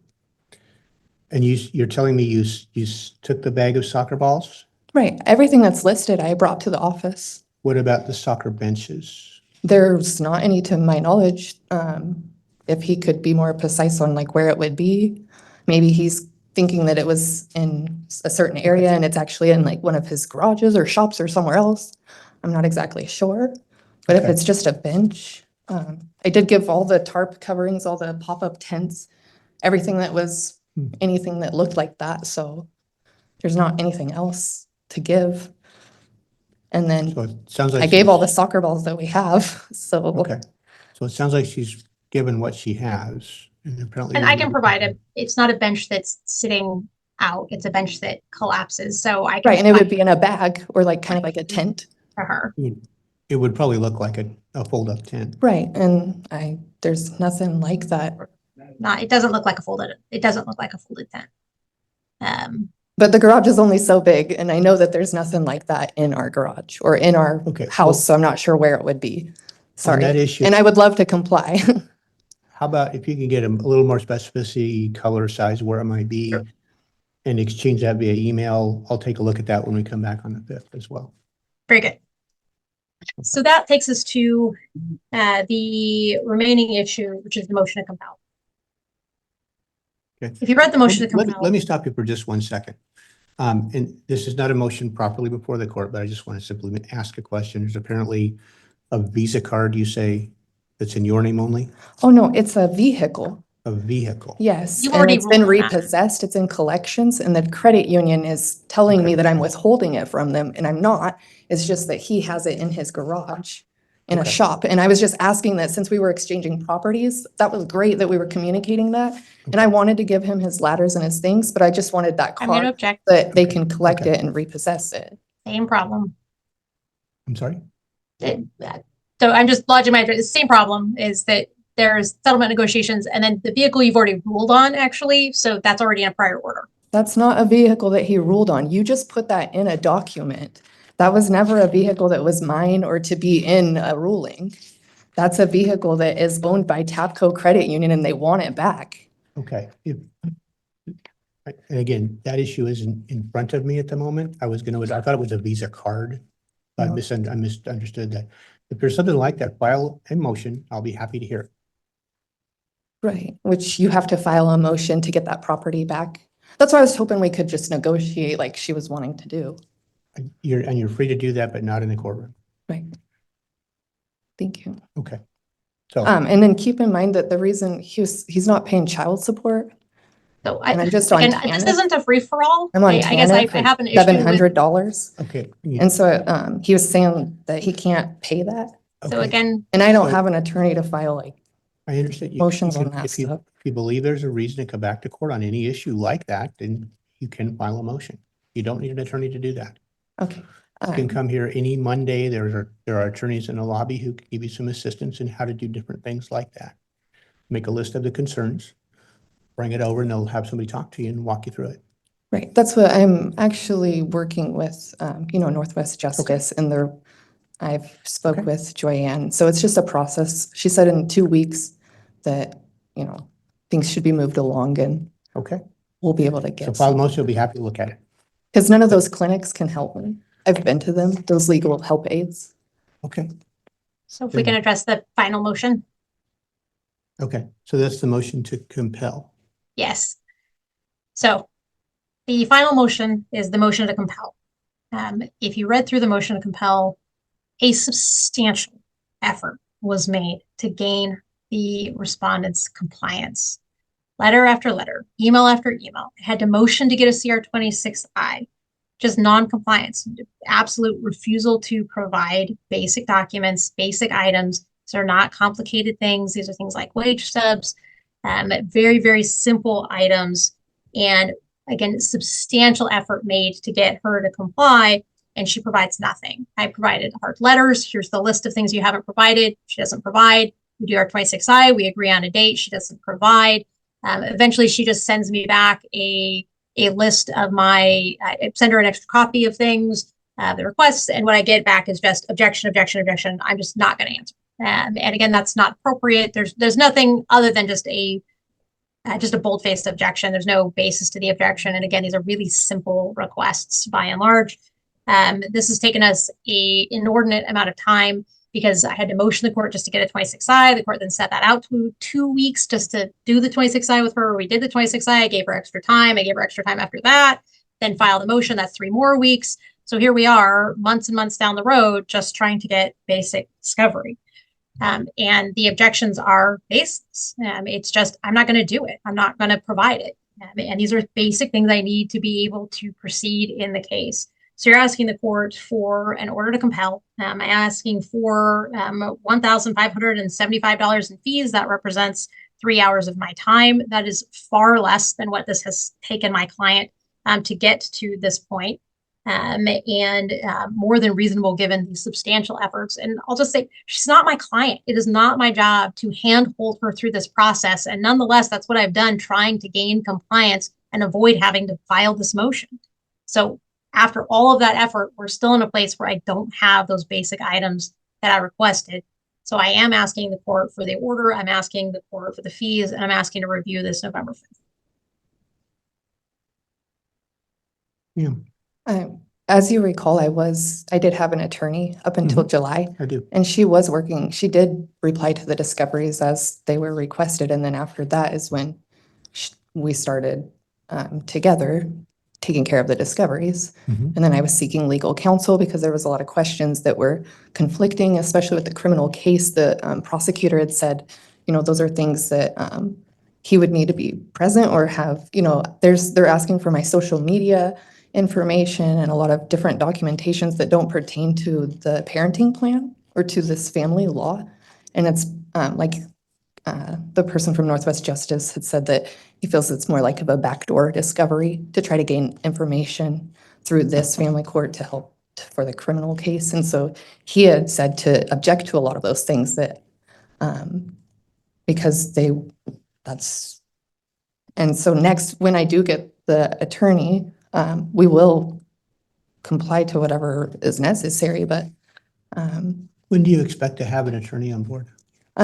And you're telling me you took the bag of soccer balls? Right. Everything that's listed, I brought to the office. What about the soccer benches? There's not any to my knowledge. If he could be more precise on like where it would be, maybe he's thinking that it was in a certain area and it's actually in like one of his garages or shops or somewhere else. I'm not exactly sure. But if Okay. it's just a bench, I did give all the tarp coverings, all the pop-up tents, everything that was anything that looked like that. So there's not anything else to give. And then So it sounds like I gave all the soccer balls that we have. So Okay. So it sounds like she's given what she has. And apparently. And I can provide it's not a bench that's sitting out. It's a bench that collapses. So I can right, and it would provide be in a bag or like kind of like a tent. for her. It would probably look like a fold-up tent. Right, and there's nothing like that. It doesn't look like a folded tent. But the garage is only so big, and I know that there's nothing like that in our garage or in our Okay, house, well, so I'm not sure where it would be. Sorry. that issue- And I would love to comply. How about if you can get a little more specificity, color, size, where it might be, Sure. and exchange that via email? I'll take a look at that when we come back on the 5th as well. Very good. So that takes us to the remaining issue, which is the motion to compel. Okay. If you read the motion to compel. Let me stop you for just 1 second. And this is not a motion properly before the court, but I just want to simply ask a question. There's apparently a Visa card, you say, that's in your name only? Oh, no, it's a vehicle. A vehicle? Yes, You've and already it's been ruled on that. repossessed. It's in collections, and the credit union is telling me that I'm withholding it from them, and I'm not. It's just that he has it in his garage in a Okay. shop. And I was just asking that since we were exchanging properties, that was great that we were communicating that. And I wanted to give him his ladders and his things, but I just wanted that I'm going to card object. that they can collect Okay. it and repossess it. Same problem. I'm sorry? So I'm just lodging my, the same problem is that there's settlement negotiations and then the vehicle you've already ruled on actually. So that's already in a prior order. That's not a vehicle that he ruled on. You just put that in a document. That was never a vehicle that was mine or to be in a ruling. That's a vehicle that is owned by Tapco Credit Union and they want it back. Okay. And again, that issue isn't in front of me at the moment. I thought it was a Visa card. I No. misunderstood that. If there's something like that, file a motion. I'll be happy to hear it. Right, which you have to file a motion to get that property back. That's why I was hoping we could just negotiate like she was wanting to do. You're free to do that, but not in the courtroom. Right. Thank you. Okay. So, And then keep in mind that the reason he's not paying child support. So And I'm just on again, this TANF. isn't a free for all. I'm on I guess I TANF have an for issue with. $700. okay. And so he was saying that he can't pay that. So okay. again, And I don't So- have an attorney to file like, I understand. motions on If that you- stuff. If you believe there's a reason to come back to court on any issue like that, then you can file a motion. You don't need an attorney to do that. okay. You can come here any Monday. There are attorneys in the lobby who can give you some assistance in how to do different things like that. Make a list of the concerns, bring it over, and they'll have somebody talk to you and walk you through it. Right, that's what I'm actually working with, Northwest Justice and I've spoke Okay. with Joyanne, so it's just a process. She said in 2 weeks that, things should be moved along and Okay. we'll be able to So get file a some. motion, you'll be happy to look at it. Because none of those clinics can help me. I've been to them, those legal help aids. Okay. so if we can address the final motion. Okay. So that's the motion to compel. Yes. So the final motion is the motion to compel. If you read through the motion to compel, a substantial effort was made to gain the respondent's compliance. Letter after letter, email after email, had to motion to get a CR26I, just non-compliance, absolute refusal to provide basic documents, basic items. These are not complicated things. These are things like wage stubs, very, very simple items. And again, substantial effort made to get her to comply, and she provides nothing. I provided hard letters. Here's the list of things you haven't provided. She doesn't provide. We do our 26I. We agree on a date. She doesn't provide. Eventually, she just sends me back a list of I send her an extra copy of things, the requests, and what I get back is just objection, objection, objection. I'm just not going to answer. And again, that's not appropriate. There's nothing other than just a just a bold-faced objection. There's no basis to the objection. And again, these are really simple requests by and large. This has taken us an inordinate amount of time because I had to motion the court just to get a 26I. The court then set that out to 2 weeks just to do the 26I with her. We did the 26I. I gave her extra time. I gave her extra time after that, then filed a motion. That's 3 more weeks. So here we are, months and months down the road, just trying to get basic discovery. And the objections are baseless. It's just, I'm not going to do it. I'm not going to provide it. And these are basic things I need to be able to proceed in the case. So you're asking the court for an order to compel. I'm asking for $1,575 in fees. That represents 3 hours of my time. That is far less than what this has taken my client to get to this point. And more than reasonable given the substantial efforts. And I'll just say, she's not my client. It is not my job to handhold her through this process. And nonetheless, that's what I've done, trying to gain compliance and avoid having to file this motion. So after all of that effort, we're still in a place where I don't have those basic items that I requested. So I am asking the court for the order. I'm asking the court for the fees, and I'm asking to review this November 5th. Yeah, As you recall, I did have an attorney up until July, I do. and she was working. She did reply to the discoveries as they were requested. And then after that is when we started together taking care of the discoveries. Mhm. And then I was seeking legal counsel because there was a lot of questions that were conflicting, especially with the criminal case. The prosecutor had said, those are things that he would need to be present or have, they're asking for my social media information and a lot of different documentations that don't pertain to the parenting plan or to this family law. And it's the person from Northwest Justice had said that he feels it's more like of a backdoor discovery to try to gain information through this family court to help for the criminal case. And so he had said to object to a lot of those things that because and so next, when I do get the attorney, we will comply to whatever is necessary, but When do you expect to have an attorney on board?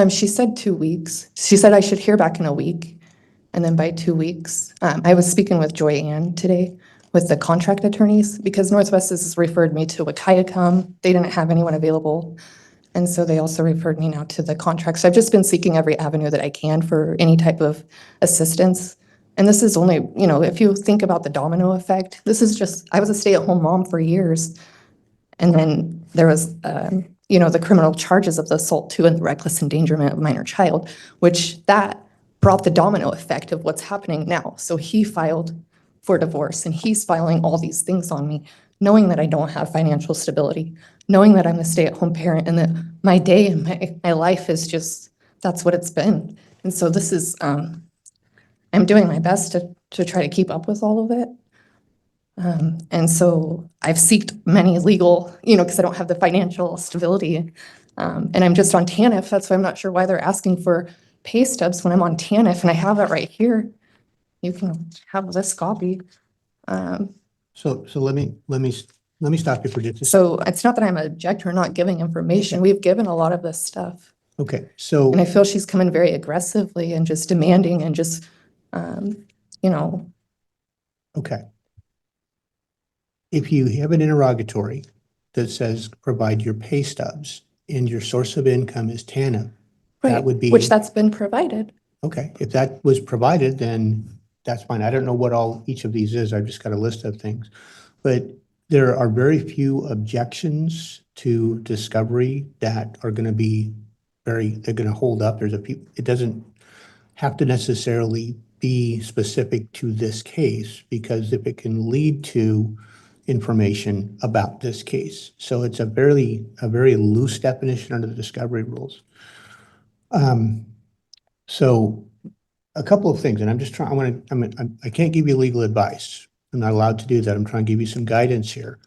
she said 2 weeks. She said I should hear back in a week, and then by 2 weeks. I was speaking with Joy Ann today with the contract attorneys because Northwest has referred me to Wakaiyakam. They didn't have anyone available. And so they also referred me now to the contract. So I've just been seeking every avenue that I can for any type of assistance. And this is only, if you think about the domino effect, this is just, I was a stay-at-home mom for years. And then there was, the criminal charges of the assault too and the reckless endangerment of a minor child, which that brought the domino effect of what's happening now. So he filed for divorce and he's filing all these things on me, knowing that I don't have financial stability, knowing that I'm a stay-at-home parent and that my day and my life is just, that's what it's been. And so this is, I'm doing my best to try to keep up with all of it. And so I've sought many legal, because I don't have the financial stability. And I'm just on TANF. That's why I'm not sure why they're asking for pay stubs when I'm on TANF and I have it right here. You can have this copy. So let me stop you for just a second. So it's not that I'm an objector not giving information. We've given a lot of this stuff. Okay, so And I feel she's coming very aggressively and just demanding and just, okay. If you have an interrogatory that says provide your pay stubs and your source of income is TANF, that right, would be which that's been provided. okay. If that was provided, then that's fine. I don't know what all each of these is. I've just got a list of things. But there are very few objections to discovery that are going to be they're going to hold up. It doesn't have to necessarily be specific to this case because if it can lead to information about this case. So it's a very loose definition under the discovery rules. So a couple of things, and I'm just trying, I can't give you legal advice. I'm not allowed to do that. I'm trying to give you some guidance here.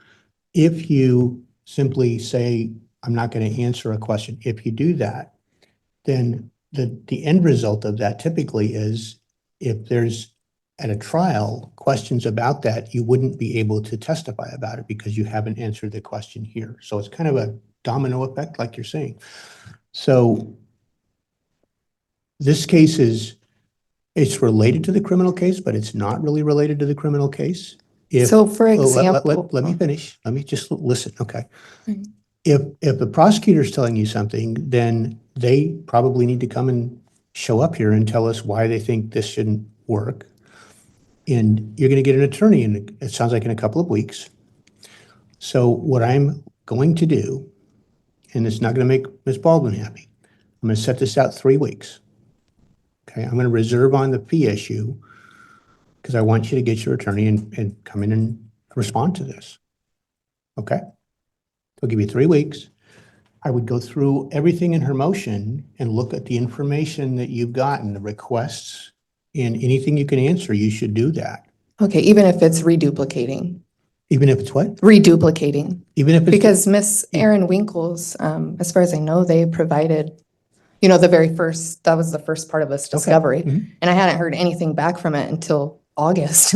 If you simply say, I'm not going to answer a question, if you do that, then the end result of that typically is if there's at a trial questions about that, you wouldn't be able to testify about it because you haven't answered the question here. So it's kind of a domino effect, like you're saying. So this case is It's related to the criminal case, but it's not really related to the criminal case. If, So for oh, example. let me finish. Let me just listen, okay? Mhm. If the prosecutor's telling you something, then they probably need to come and show up here and tell us why they think this shouldn't work. And you're going to get an attorney in, it sounds like in a couple of weeks. So what I'm going to do, and it's not going to make Ms. Baldwin happy, I'm going to set this out 3 weeks. Okay, I'm going to reserve on the fee issue because I want you to get your attorney and come in and respond to this. Okay? I'll give you 3 weeks. I would go through everything in her motion and look at the information that you've gotten, the requests, and anything you can answer, you should do that. Okay, even if it's reduplicating, Even if it's what? reduplicating. Even if it's. Because Miss Erin Winkles, as far as I know, they provided, that was the first part of this discovery. Mhm. And I hadn't heard anything back from it until August.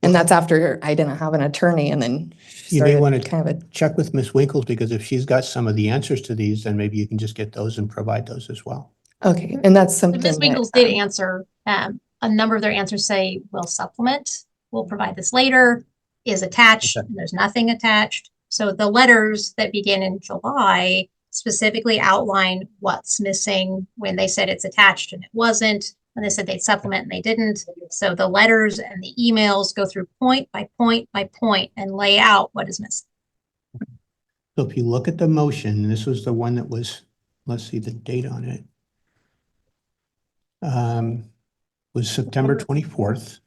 And that's after I didn't have an attorney, and then she You may started want to kind of a, check with Ms. Winkles, because if she's got some of the answers to these, then maybe you can just get those and provide those as well. okay, and that's But something Ms. that, Winkles did answer, a number of their answers say, we'll supplement, we'll provide this later, is attached, Okay. and there's nothing attached. So the letters that begin in July specifically outline what's missing when they said it's attached and it wasn't, when they said they'd supplement and they didn't. So the letters and the emails go through point by point by point and lay out what is missing. So if you look at the motion, this was the one that was, let's see the date on it. Was September 24th.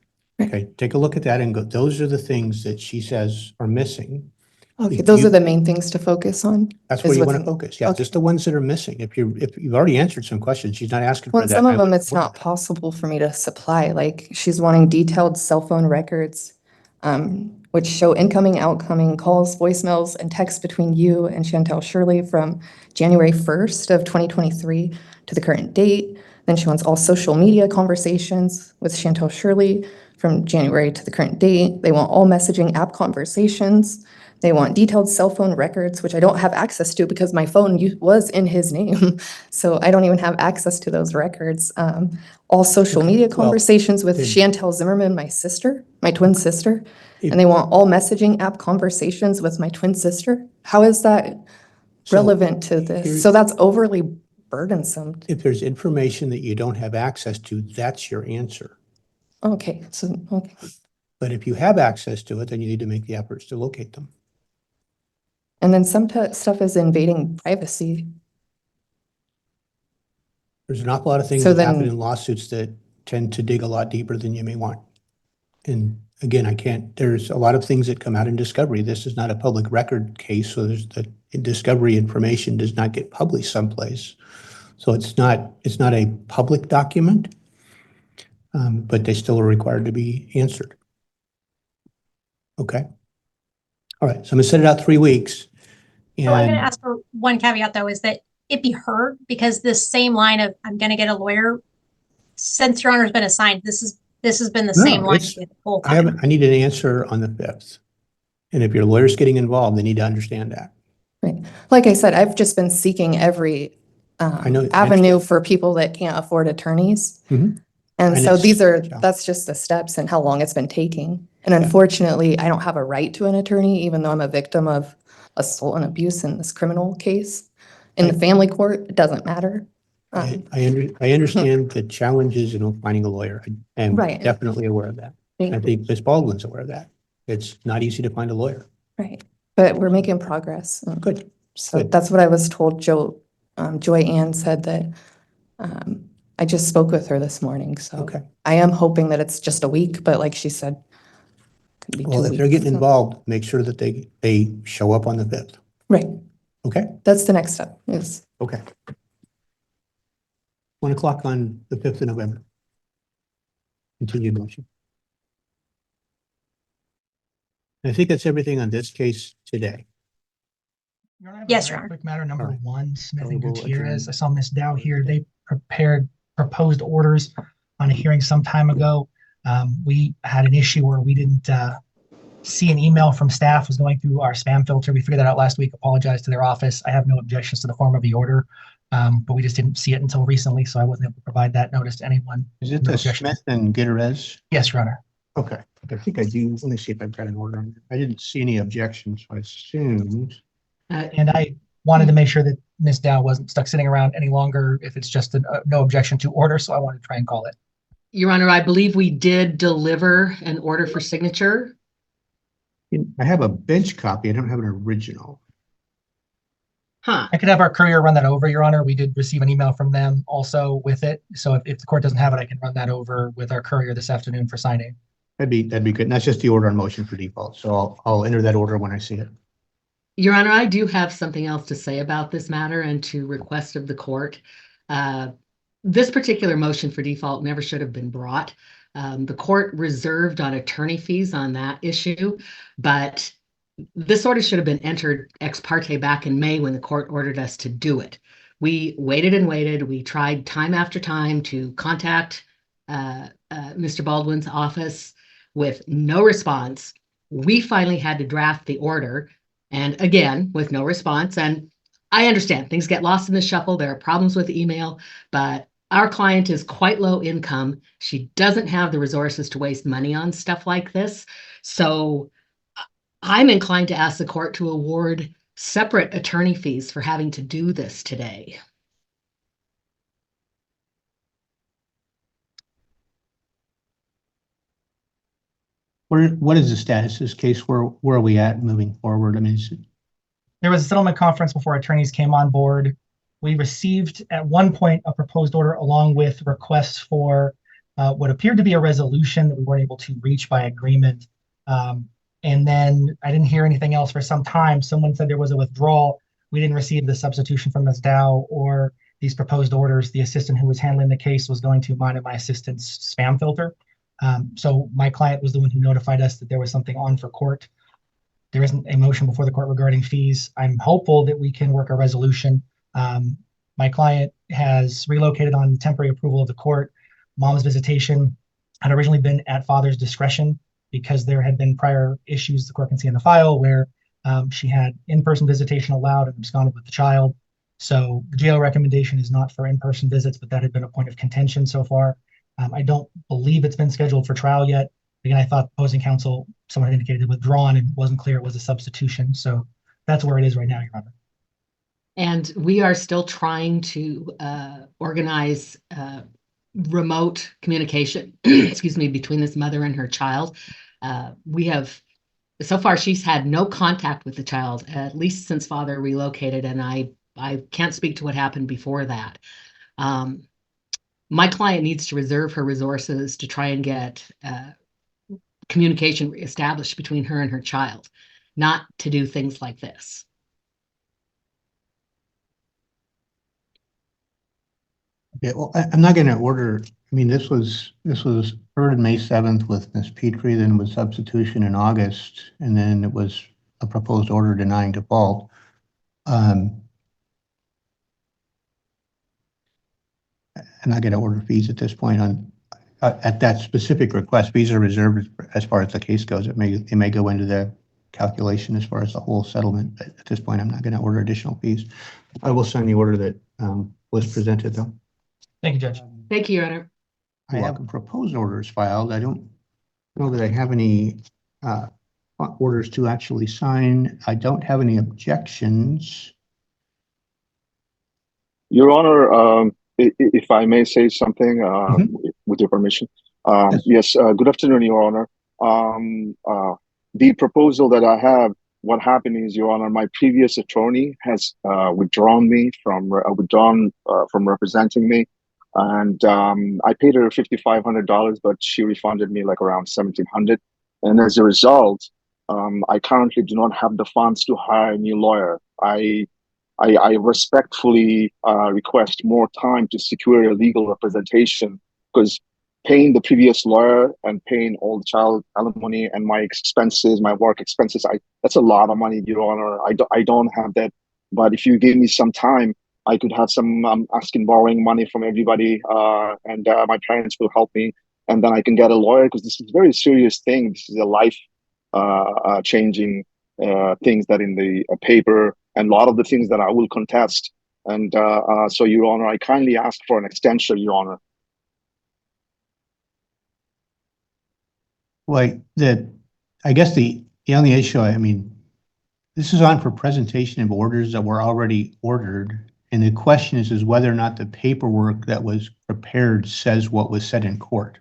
Okay, take a look at that and go, those are the things that she says are missing. okay, If those you- are the main things to focus on. That's where is you what's want to in- focus. Yeah, okay. just the ones that are missing. If you've already answered some questions, she's not asking Well, for that. some of I them would it's work not that. possible for me to supply, like she's wanting detailed cell phone records, which show incoming, outgoing calls, voicemails, and texts between you and Chantel Shirley from January 1st of 2023 to the current date. Then she wants all social media conversations with Chantel Shirley from January to the current date. They want all messaging app conversations. They want detailed cell phone records, which I don't have access to because my phone was in his name. So I don't even have access to those records. All social Okay, media well, conversations with then- Chantel Zimmerman, my sister, my twin sister. If- And they want all messaging app conversations with my twin sister. How is that So relevant to this? here's- So that's overly burdensome. If there's information that you don't have access to, that's your answer. Okay, so, okay. But if you have access to it, then you need to make the efforts to locate them. And then some stuff is invading privacy. There's an awful lot of things So that happen then- in lawsuits that tend to dig a lot deeper than you may want. And again, there's a lot of things that come out in discovery. This is not a public record case, so there's the discovery information does not get published someplace. So it's not a public document, but they still are required to be answered. Okay. All right, so I'm gonna set it out 3 weeks. So I'm going to And ask for one caveat though, is that it be heard, because this same line of, I'm going to get a lawyer, since your honor's been assigned, this has been the No, same line it's- the whole I time. need an answer on the 5th. And if your lawyer's getting involved, they need to understand that. Right. Like I said, I've just been seeking every I know- I avenue understand. for people that can't afford attorneys. Mhm. And And so it's- that's just the steps and how long it's been taking. And Yeah. unfortunately, I don't have a right to an attorney, even though I'm a victim of assault and abuse in this criminal case. In the Right. family court, it doesn't matter. I understand the challenges in finding a lawyer. I am Right. definitely aware of that. I think Ms. Baldwin's aware of that. It's not easy to find a lawyer. Right. But we're making progress. Good. So Good. that's what I was told. Joy Ann said that, I just spoke with her this morning, so. Okay. I am hoping that it's just a week, but like she said, could be 2 Well, weeks. if they're getting so- involved, make sure that they show up on the 5th. Right. Okay? That's the next step is, Okay. 1 o'clock on the 5th of November. Continued motion. I think that's everything on this case today. Your Honor, I have a Yes, very Your Honor. Quick matter number Alright. 1, Smith and We'll Gutierrez. adjourn. I saw Ms. Dow here. They prepared proposed orders on a hearing some time ago. We had an issue where we didn't see an email from staff was going through our spam filter. We figured that out last week. Apologized to their office. I have no objections to the form of the order, but we just didn't see it until recently, so I wasn't able to provide that notice to anyone. Is it No the objection. Smith and Gutierrez? Yes, Your Honor. Okay, I think I do. Let me see if I've got an order on there. I didn't see any objections, so I assumed. And I wanted to make sure that Ms. Dow wasn't stuck sitting around any longer if it's just a no objection to order, so I wanted to try and call it. Your Honor, I believe we did deliver an order for signature. I have a bench copy. I don't have an original. Huh. I could have our courier run that over, Your Honor. We did receive an email from them also with it. So if the court doesn't have it, I can run that over with our courier this afternoon for signing. That'd be good. And that's just the order on motion for default. So I'll enter that order when I see it. Your Honor, I do have something else to say about this matter and to request of the court. This particular motion for default never should have been brought. The court reserved on attorney fees on that issue, but this order should have been entered ex parte back in May when the court ordered us to do it. We waited and waited. We tried time after time to contact Mr. Baldwin's office with no response. We finally had to draft the order, and again, with no response. And I understand things get lost in the shuffle. There are problems with email, but our client is quite low income. She doesn't have the resources to waste money on stuff like this. So I'm inclined to ask the court to award separate attorney fees for having to do this today. What is the status of this case? Where are we at moving forward? I mean, There was a settlement conference before attorneys came on board. We received at one point a proposed order along with requests for what appeared to be a resolution that we weren't able to reach by agreement. And then I didn't hear anything else for some time. Someone said there was a withdrawal. We didn't receive the substitution from Ms. Dow or these proposed orders. The assistant who was handling the case was going to mine my assistant's spam filter. So my client was the one who notified us that there was something on for court. There isn't a motion before the court regarding fees. I'm hopeful that we can work a resolution. My client has relocated on temporary approval of the court. Mom's visitation had originally been at father's discretion because there had been prior issues the court can see in the file where she had in-person visitation allowed and absconded with the child. So the jail recommendation is not for in-person visits, but that had been a point of contention so far. I don't believe it's been scheduled for trial yet. Again, I thought opposing counsel, someone had indicated withdrawn and wasn't clear it was a substitution. So that's where it is right now, Your Honor. And we are still trying to organize remote communication, excuse me, between this mother and her child. So far, she's had no contact with the child, at least since father relocated, and I can't speak to what happened before that. My client needs to reserve her resources to try and get communication established between her and her child, not to do things like this. Yeah, well, I'm not going to order. I mean, this was heard on May 7th with Ms. Petrie, then was substitution in August, and then it was a proposed order denying default. I'm not going to order fees at this point on at that specific request. Fees are reserved as far as the case goes. It may go into the calculation as far as the whole settlement, but at this point, I'm not going to order additional fees. I will sign the order that was presented, though. Thank you, Judge. Thank you, Your Honor. I have a proposed orders filed. I don't know that I have any orders to actually sign. I don't have any objections. Your Honor, if I may say something with your permission. Yes, good afternoon, Your Honor. The proposal that I have, what happened is, Your Honor, my previous attorney has withdrawn from representing me. And I paid her $5,500, but she refunded me like around $1,700. And as a result, I currently do not have the funds to hire a new lawyer. I respectfully request more time to secure a legal representation, because paying the previous lawyer and paying all the child alimony and my expenses, my work expenses, that's a lot of money, Your Honor. I don't have that. But if you give me some time, I could have some borrowing money from everybody, and my parents will help me, and then I can get a lawyer, because this is a very serious thing. This is a life changing things that in the paper, and a lot of the things that I will contest. And so, Your Honor, I kindly ask for an extension, Your Honor. Well, I guess the only issue, I mean, this is on for presentation of orders that were already ordered. And the question is whether or not the paperwork that was prepared says what was said in court.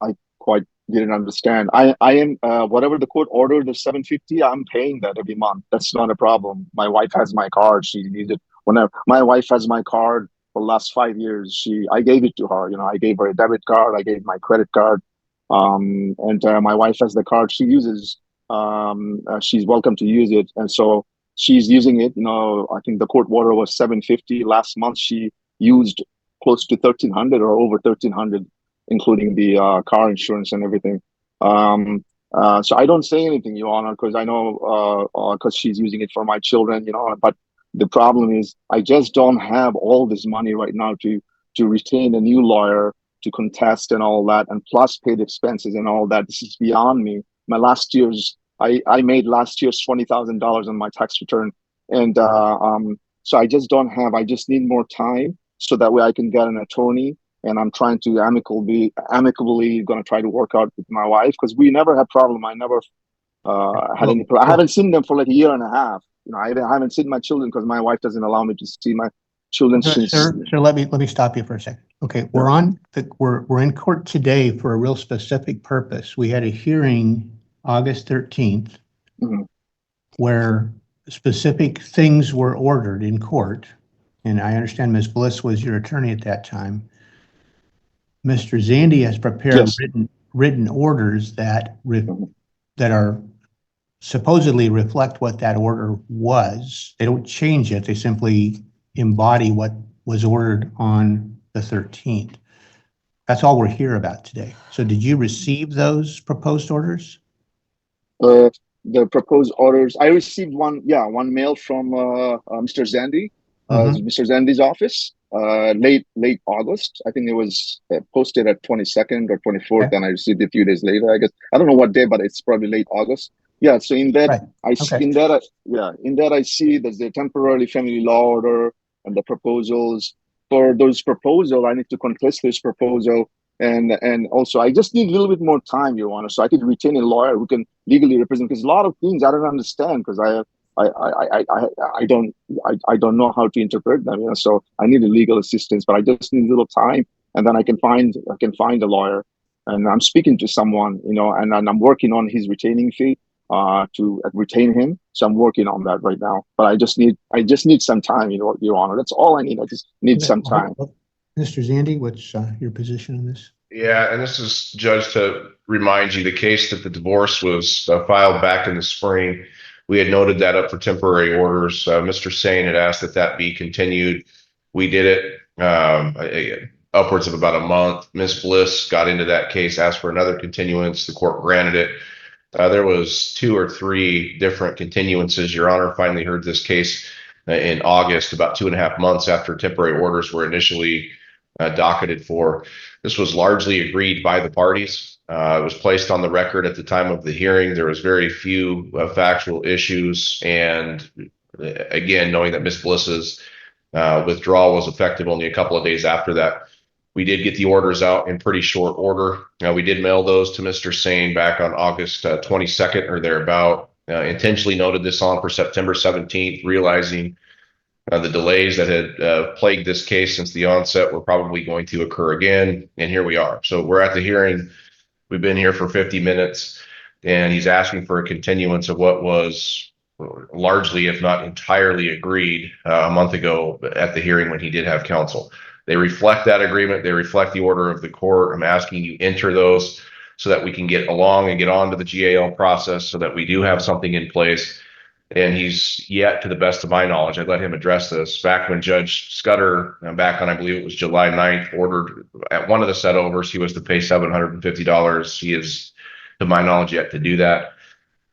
I quite didn't understand. I am whatever the court ordered, the $750, I'm paying that every month. That's not a problem. My wife has my card. She needs it whenever. My wife has my card for the last 5 years. I gave it to her. You know, I gave her a debit card. I gave my credit card. And my wife has the card she uses. She's welcome to use it, and so she's using it. You know, I think the court order was $750. Last month she used close to $1,300 or over $1,300, including the car insurance and everything. So I don't say anything, Your Honor, because I know because she's using it for my children, you know. But the problem is, I just don't have all this money right now to retain a new lawyer to contest and all that, and plus paid expenses and all that. This is beyond me. My last year's, I made last year's $20,000 on my tax return, and so I just don't have. I just need more time so that way I can get an attorney. And I'm trying to amicably going to try to work out with my wife, because we never had problem. I never had any problem. I haven't seen them for like a year and a half. You know, I haven't seen my children because my wife doesn't allow me to see my children. Sir, let me stop you for a second. Okay, we're in court today for a real specific purpose. We had a hearing August 13th, where specific things were ordered in court, and I understand Ms. Bliss was your attorney at that time. Mr. Zandi has prepared written orders that are supposedly reflect what that order was. They don't change it. They simply embody what was ordered on the 13th. That's all we're here about today. So did you receive those proposed orders? The proposed orders, I received one mail from Mr. Zandi, Mr. Zandi's office. Late August. I think it was posted at 22nd or 24th, and I received it a few days later. I guess I don't know what day, but it's probably late August. Yeah. So in that, I see there's the temporary family law order and the proposals. For those proposals, I need to contest this proposal, and also I just need a little bit more time, Your Honor, so I could retain a lawyer who can legally represent. Because a lot of things I don't understand, because I don't know how to interpret them, you know. So I need a legal assistance, but I just need a little time, and then I can find a lawyer. And I'm speaking to someone, you know, and I'm working on his retaining fee to retain him. So I'm working on that right now. But I just need some time, you know, Your Honor. That's all I need. I just need some time. Mr. Zandi, what's your position on this? Yeah, and this is, Judge, to remind you, the case that the divorce was filed back in the spring. We had noted that up for temporary orders. Mr. Sain had asked that be continued. We did it upwards of about a month. Ms. Bliss got into that case, asked for another continuance. The court granted it. There was 2 or 3 different continuances. Your Honor finally heard this case in August, about 2.5 months after temporary orders were initially docketed for. This was largely agreed by the parties. It was placed on the record at the time of the hearing. There was very few factual issues. And again, knowing that Ms. Bliss's withdrawal was effective only a couple of days after that, we did get the orders out in pretty short order. We did mail those to Mr. Sain back on August 22nd or thereabout. Intentionally noted this on for September 17th, realizing the delays that had plagued this case since the onset were probably going to occur again. And here we are. So we're at the hearing. We've been here for 50 minutes, and he's asking for a continuance of what was largely, if not entirely, agreed a month ago at the hearing when he did have counsel. They reflect that agreement. They reflect the order of the court. I'm asking you enter those so that we can get along and get on to the GAL process, so that we do have something in place. And he's yet, to the best of my knowledge, I let him address this back when Judge Scudder, back on, I believe it was July 9th, ordered at one of the set overs, he was to pay $750. He is, to my knowledge, yet to do that.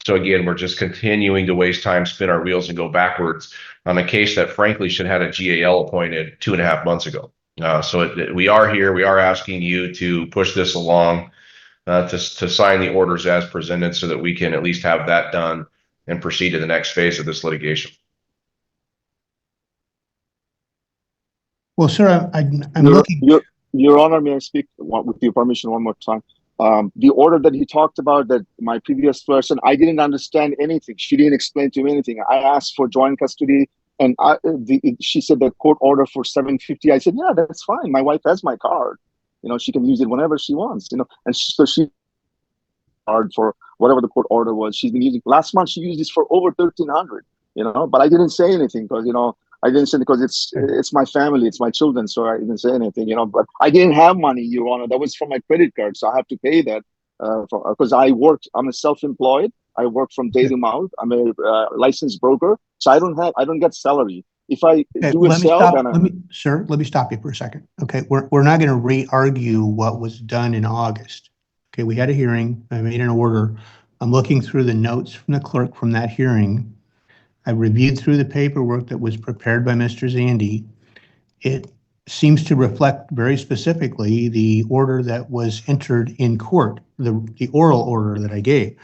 So again, we're just continuing to waste time, spin our wheels, and go backwards on a case that frankly should have had a GAL appointed 2.5 months ago. So we are here. We are asking you to push this along. to sign the orders as presented so that we can at least have that done and proceed to the next phase of this litigation. Well, sir, I'm Your, looking. Your Honor, may I speak with your permission one more time? The order that he talked about, that my previous person, I didn't understand anything. She didn't explain to me anything. I asked for joint custody, and she said the court order for $750. I said, yeah, that's fine. My wife has my card. You know, she can use it whenever she wants. You know, and so she card for whatever the court order was. She's been using. Last month she used this for over $1,300. You know, but I didn't say anything because I didn't say because it's my family, it's my children, so I didn't say anything, but I didn't have money, Your Honor. That was from my credit card, so I have to pay that because I'm a self-employed. I work from day to month. I'm a licensed broker, so I don't get salary. If I do a sale, sir, let me stop you for a second. Okay, we're not going to re-argue what was done in August. Okay, we had a hearing. I made an order. I'm looking through the notes from the clerk from that hearing. I reviewed through the paperwork that was prepared by Mr. Zandy. It seems to reflect very specifically the order that was entered in court, the oral order that I gave.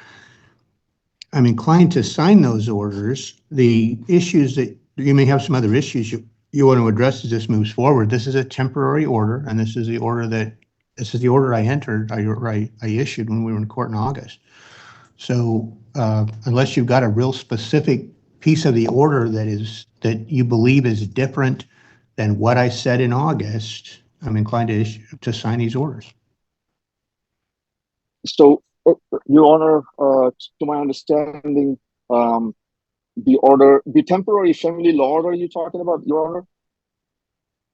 I'm inclined to sign those orders. The issues that you may have some other issues you want to address as this moves forward. This is a temporary order, and this is the order I entered, I issued when we were in court in August. So unless you've got a real specific piece of the order that you believe is different than what I said in August, I'm inclined to sign these orders. So, Your Honor, to my understanding, the temporary family law order you're talking about, Your Honor?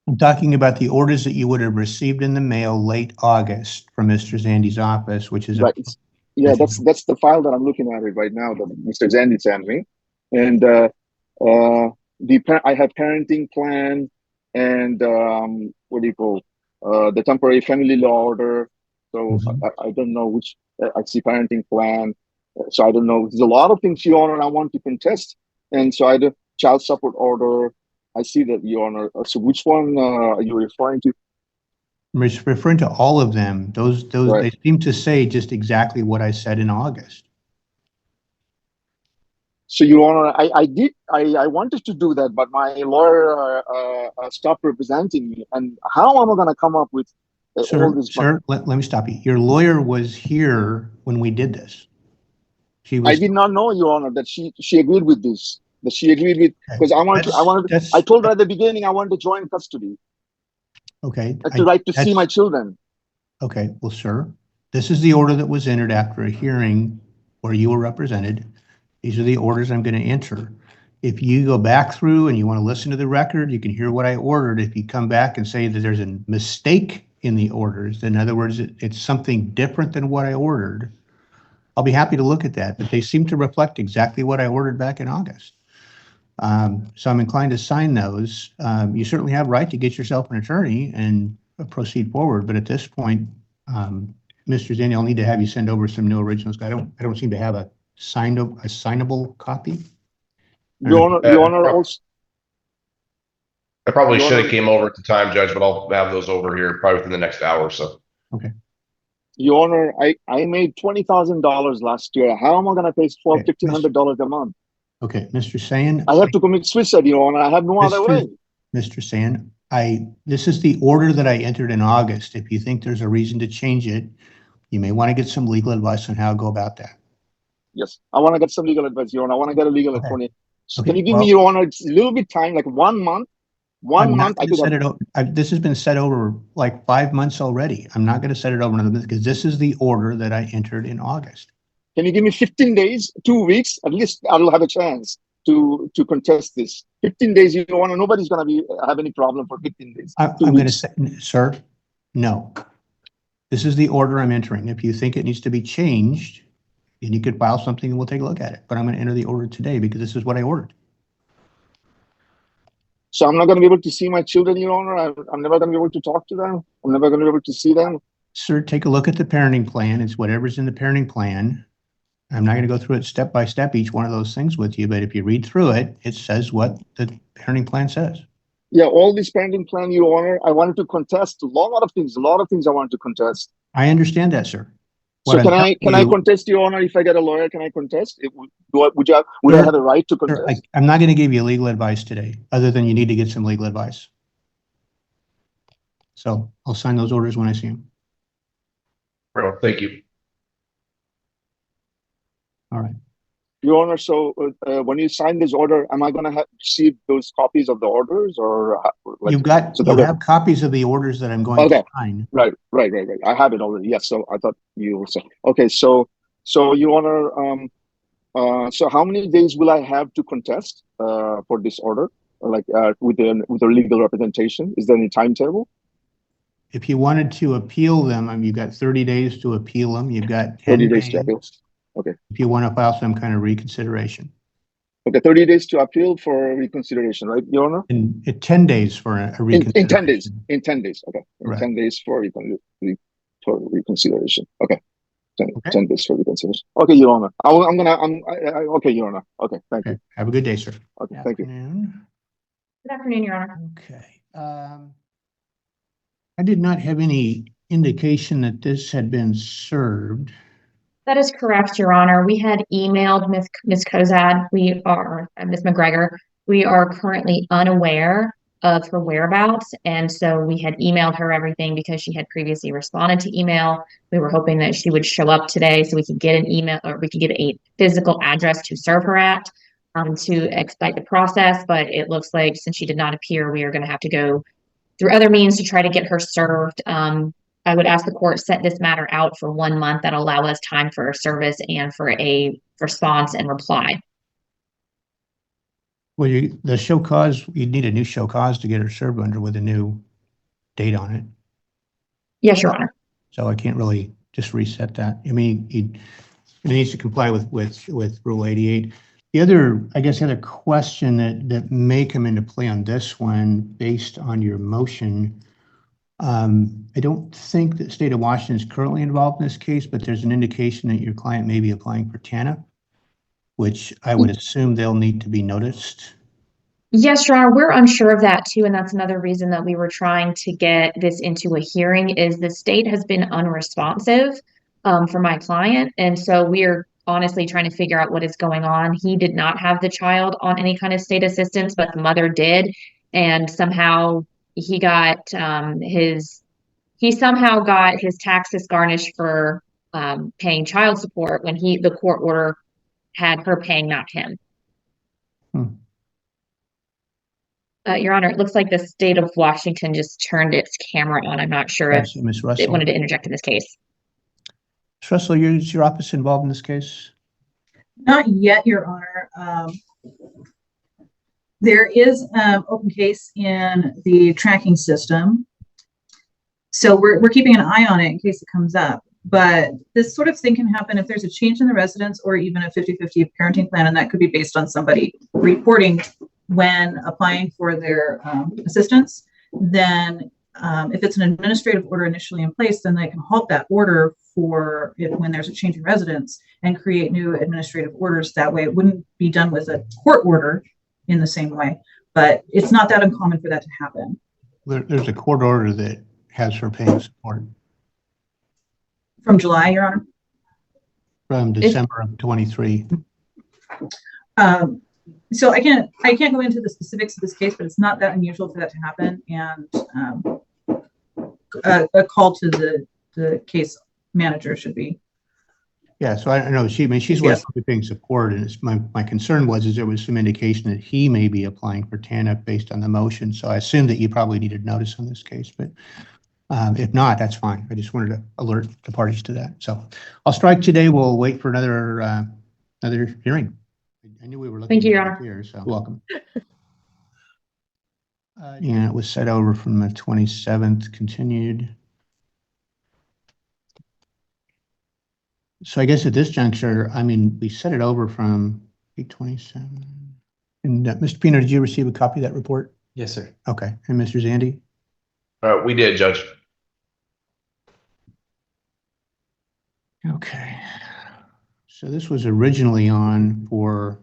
I'm talking about the orders that you would have received in the mail late August from Mr. Zandy's office, which is right. Yeah, that's the file that I'm looking at it right now that Mr. Zandy sent me. And I have parenting plan and the temporary family law order. So I don't know which. I see parenting plan. So I don't know. There's a lot of things, Your Honor, I want to contest. And so I had a child support order. I see that, Your Honor. So which one are you referring to? I'm referring to all of them. Those right. They seem to say just exactly what I said in August. So, Your Honor, I wanted to do that, but my lawyer stopped representing me. And how am I going to come up with all this? Sir, let me stop you. Your lawyer was here when we did this. I did not know, Your Honor, that she agreed with this. That she agreed with, because I told her at the beginning I wanted to join custody. Okay. The right to see my children. Okay. Well, sir, this is the order that was entered after a hearing where you were represented. These are the orders I'm going to enter. If you go back through and you want to listen to the record, you can hear what I ordered. If you come back and say that there's a mistake in the orders, in other words, it's something different than what I ordered, I'll be happy to look at that. But they seem to reflect exactly what I ordered back in August. So I'm inclined to sign those. You certainly have right to get yourself an attorney and proceed forward. But at this point, Mr. Zandy, I'll need to have you send over some new originals. I don't seem to have a signable copy. Your Honor, also. I probably should have came over at the time, Judge, but I'll have those over here probably within the next hour or so. Okay. Your Honor, I made $20,000 last year. How am I going to pay $1,500 a month? Okay, Mr. Sain. I have to commit suicide, Your Honor. I have no other way. Mr. Sain, this is the order that I entered in August. If you think there's a reason to change it, you may want to get some legal advice on how to go about that. Yes, I want to get some legal advice, Your Honor. I want to get a legal attorney. So okay. Can you give me, Your Honor, it's a little bit time, like 1 month? 1 month. This has been set over like 5 months already. I'm not going to set it over another month because this is the order that I entered in August. Can you give me 15 days, 2 weeks? At least I will have a chance to contest this. 15 days, Your Honor. Nobody's going to have any problem for 15 days. I'm going to say, sir, no. This is the order I'm entering. If you think it needs to be changed, then you could file something and we'll take a look at it. But I'm going to enter the order today because this is what I ordered. So I'm not going to be able to see my children, Your Honor. I'm never going to be able to talk to them. I'm never going to be able to see them. Sir, take a look at the parenting plan. It's whatever's in the parenting plan. I'm not going to go through it step by step, each one of those things with you, but if you read through it, it says what the parenting plan says. Yeah, all this parenting plan, Your Honor, I wanted to contest a lot of things I wanted to contest. I understand that, sir. What So I'm can I telling you- contest, Your Honor? If I get a lawyer, can I contest? Would I have the right to Sir, contest? I'm not going to give you legal advice today, other than you need to get some legal advice. So I'll sign those orders when I see them. Well, thank you. All right. Your Honor, so when you sign this order, am I going to receive those copies of the orders, or You have copies of the orders that I'm going to sign. Right. I have it already. Yes. So I thought you were saying. Okay. So Your Honor, so how many days will I have to contest for this order? Like with a legal representation? Is there any timetable? If you wanted to appeal them, you've got 30 days to appeal them. You've got 10 30 days to appeal. Okay. If you want to file some kind of reconsideration. Okay, 30 days to appeal for reconsideration, right, Your Honor? And 10 days for a reconsideration. In 10 days. In 10 days. Okay. In Right. 10 days for reconsideration. Okay. 10 days for reconsideration. Okay, Your Honor. Okay, Your Honor. Okay, thank you. Have a good day, sir. Okay, thank you. Good afternoon, Your Honor. Okay. I did not have any indication that this had been served. That is correct, Your Honor. We had emailed Ms. Kozad. We are, Ms. McGregor. We are currently unaware of her whereabouts. And so we had emailed her everything because she had previously responded to email. We were hoping that she would show up today so we could get an email, or we could get a physical address to serve her at to expedite the process. But it looks like since she did not appear, we are going to have to go through other means to try to get her served. I would ask the court set this matter out for 1 month. That'll allow us time for service and for a response and reply. Well, the show cause, you need a new show cause to get her served under with a new date on it. Yes, Your Honor. So I can't really just reset that. I mean, it needs to comply with Rule 88. The other question that may come into play on this one, based on your motion, I don't think that state of Washington is currently involved in this case, but there's an indication that your client may be applying for TANF, which I would assume they'll need to be noticed. Yes, Your Honor, we're unsure of that too. And that's another reason that we were trying to get this into a hearing is the state has been unresponsive for my client. And so we are honestly trying to figure out what is going on. He did not have the child on any kind of state assistance, but the mother did. And somehow he got his taxes garnished for paying child support when the court order had her paying, not him. Your Honor, it looks like the state of Washington just turned its camera on. I'm not sure if Ms. Russell. it wanted to interject in this case. Ms. Russell, is your office involved in this case? Not yet, Your Honor. There is open case in the tracking system. So we're keeping an eye on it in case it comes up. But this sort of thing can happen if there's a change in the residence or even a 50-50 parenting plan, and that could be based on somebody reporting when applying for their assistance. Then if it's an administrative order initially in place, then they can halt that order for when there's a change in residence and create new administrative orders. That way it wouldn't be done with a court order in the same way, but it's not that uncommon for that to happen. There's a court order that has her paying support. From July, Your Honor? From December of 23. So I can't go into the specifics of this case, but it's not that unusual for that to happen. And a call to the case manager should be. Yeah, so I know she's working with paying support, and my concern was there was some indication that he may be applying for TANF based on the motion. So I assumed that you probably needed notice on this case, but if not, that's fine. I just wanted to alert the parties to that. So I'll strike today. We'll wait for another hearing. I knew we were looking. Thank you, Your Honor. Here, so welcome. And it was set over from the 27th, continued. So I guess at this juncture, we set it over from 8/27. And Mr. Pino, did you receive a copy of that report? Yes, sir. Okay. And Mr. Zandy? We did, Judge. Okay. So this was originally on for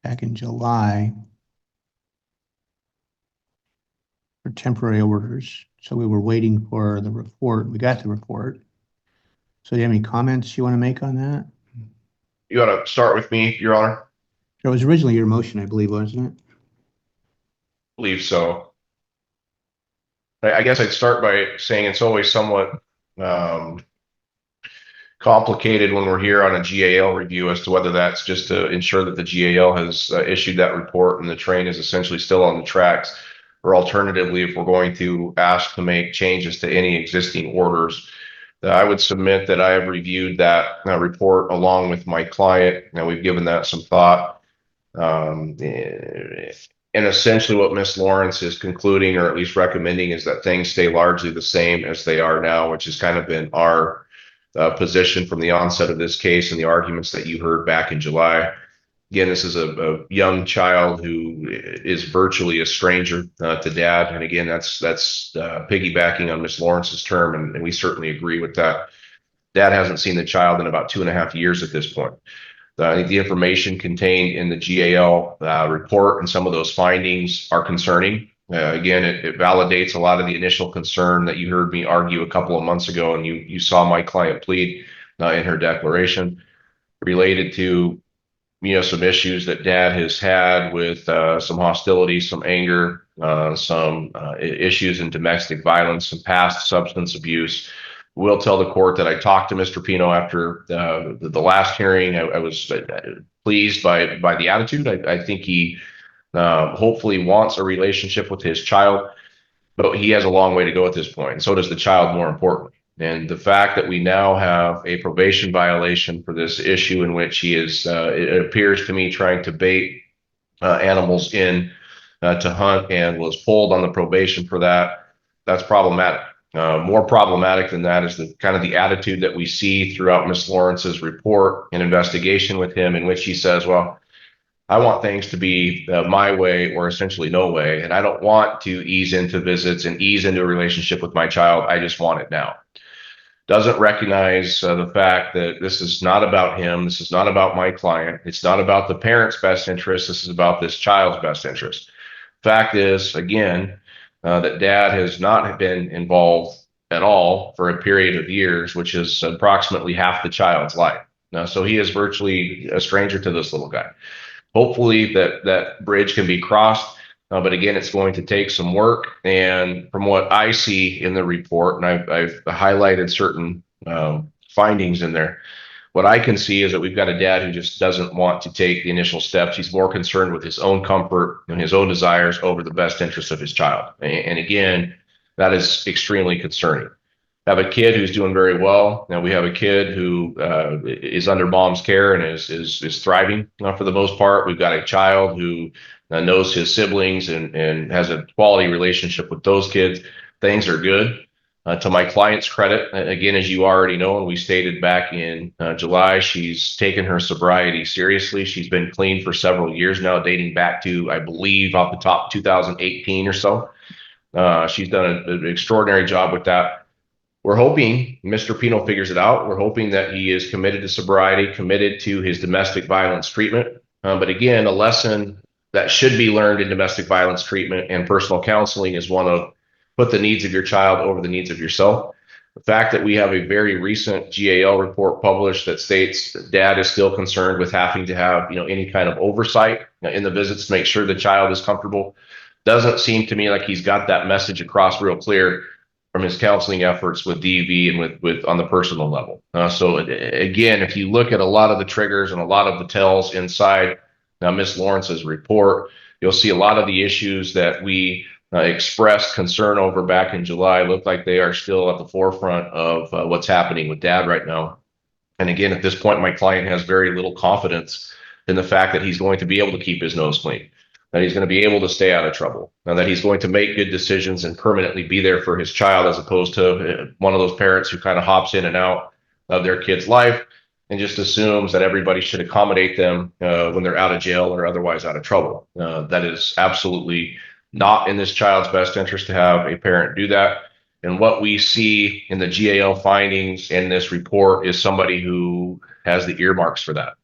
back in July for temporary orders. So we were waiting for the report. We got the report. So do you have any comments you want to make on that? You want to start with me, Your Honor? It was originally your motion, I believe, wasn't it? I believe so. I guess I'd start by saying it's always somewhat complicated when we're here on a GAL review as to whether that's just to ensure that the GAL has issued that report and the train is essentially still on the tracks, or alternatively, if we're going to ask to make changes to any existing orders. I would submit that I have reviewed that report along with my client. Now we've given that some thought. And essentially what Ms. Lawrence is concluding, or at least recommending, is that things stay largely the same as they are now, which has kind of been our position from the onset of this case and the arguments that you heard back in July. Again, this is a young child who is virtually a stranger to dad. And again, that's piggybacking on Ms. Lawrence's term, and we certainly agree with that. Dad hasn't seen the child in about 2.5 years at this point. I think the information contained in the GAL report and some of those findings are concerning. Again, it validates a lot of the initial concern that you heard me argue a couple of months ago, and you saw my client plead in her declaration related to some issues that dad has had with some hostility, some anger, some issues in domestic violence, some past substance abuse. Will tell the court that I talked to Mr. Pino after the last hearing. I was pleased by the attitude. I think he hopefully wants a relationship with his child, but he has a long way to go at this point. And so does the child, more importantly. And the fact that we now have a probation violation for this issue in which he is, it appears to me, trying to bait animals in to hunt and was pulled on the probation for that, that's problematic. More problematic than that is the kind of the attitude that we see throughout Ms. Lawrence's report and investigation with him, in which he says, well, I want things to be my way or essentially no way. And I don't want to ease into visits and ease into a relationship with my child. I just want it now. Doesn't recognize the fact that this is not about him. This is not about my client. It's not about the parent's best interest. This is about this child's best interest. Fact is, again, that dad has not been involved at all for a period of years, which is approximately half the child's life. So he is virtually a stranger to this little guy. Hopefully that bridge can be crossed. But again, it's going to take some work. And from what I see in the report, and I've highlighted certain findings in there, what I can see is that we've got a dad who just doesn't want to take the initial steps. He's more concerned with his own comfort and his own desires over the best interest of his child. And again, that is extremely concerning. Have a kid who's doing very well. Now we have a kid who is under mom's care and is thriving for the most part. We've got a child who knows his siblings and has a quality relationship with those kids. Things are good. To my client's credit, again, as you already know, and we stated back in July, she's taken her sobriety seriously. She's been clean for several years now, dating back to, I believe, off the top, 2018 or so. She's done an extraordinary job with that. We're hoping Mr. Pino figures it out. We're hoping that he is committed to sobriety, committed to his domestic violence treatment. But again, a lesson that should be learned in domestic violence treatment and personal counseling is one of put the needs of your child over the needs of yourself. The fact that we have a very recent GAL report published that states that dad is still concerned with having to have any kind of oversight in the visits to make sure the child is comfortable doesn't seem to me like he's got that message across real clear from his counseling efforts with DV and with on the personal level. So again, if you look at a lot of the triggers and a lot of the tells inside Ms. Lawrence's report, you'll see a lot of the issues that we expressed concern over back in July look like they are still at the forefront of what's happening with dad right now. And again, at this point, my client has very little confidence in the fact that he's going to be able to keep his nose clean, that he's going to be able to stay out of trouble, and that he's going to make good decisions and permanently be there for his child, as opposed to one of those parents who kind of hops in and out of their kid's life and just assumes that everybody should accommodate them when they're out of jail or otherwise out of trouble. That is absolutely not in this child's best interest to have a parent do that. And what we see in the GAL findings in this report is somebody who has the earmarks for that.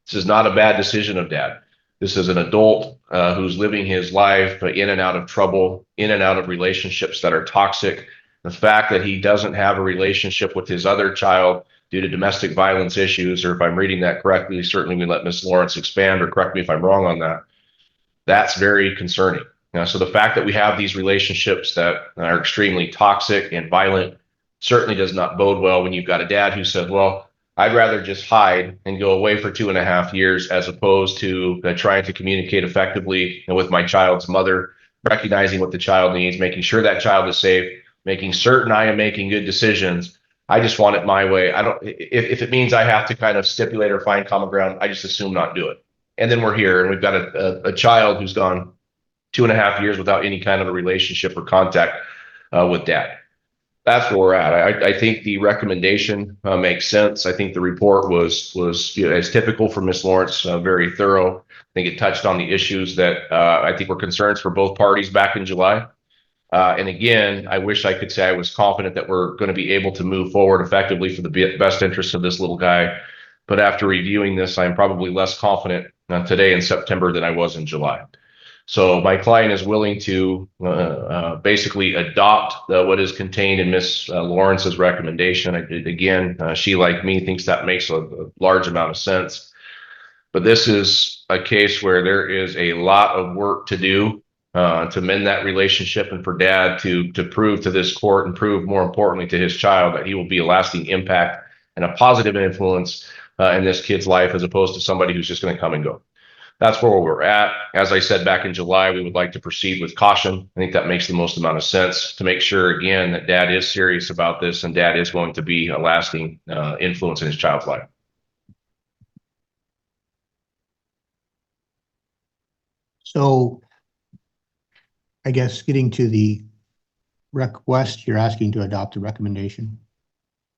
This is not a bad decision of dad. This is an adult who's living his life in and out of trouble, in and out of relationships that are toxic. The fact that he doesn't have a relationship with his other child due to domestic violence issues, or if I'm reading that correctly, certainly we let Ms. Lawrence expand or correct me if I'm wrong on that. That's very concerning. So the fact that we have these relationships that are extremely toxic and violent certainly does not bode well when you've got a dad who said, well, I'd rather just hide and go away for 2.5 years as opposed to trying to communicate effectively with my child's mother, recognizing what the child needs, making sure that child is safe, making certain I am making good decisions. I just want it my way. I don't, if it means I have to kind of stipulate or find common ground, I just assume not do it. And then we're here and we've got a child who's gone 2.5 years without any kind of a relationship or contact with dad. That's where we're at. I think the recommendation makes sense. I think the report was as typical for Ms. Lawrence, very thorough. I think it touched on the issues that I think were concerns for both parties back in July. And again, I wish I could say I was confident that we're going to be able to move forward effectively for the best interest of this little guy. But after reviewing this, I'm probably less confident today in September than I was in July. So my client is willing to basically adopt what is contained in Ms. Lawrence's recommendation. Again, she, like me, thinks that makes a large amount of sense. But this is a case where there is a lot of work to do to mend that relationship, and for dad to prove to this court and prove, more importantly, to his child that he will be a lasting impact and a positive influence in this kid's life, as opposed to somebody who's just going to come and go. That's where we're at. As I said back in July, we would like to proceed with caution. I think that makes the most amount of sense to make sure, again, that dad is serious about this and dad is going to be a lasting influence in his child's life. So I guess getting to the request, you're asking to adopt the recommendation.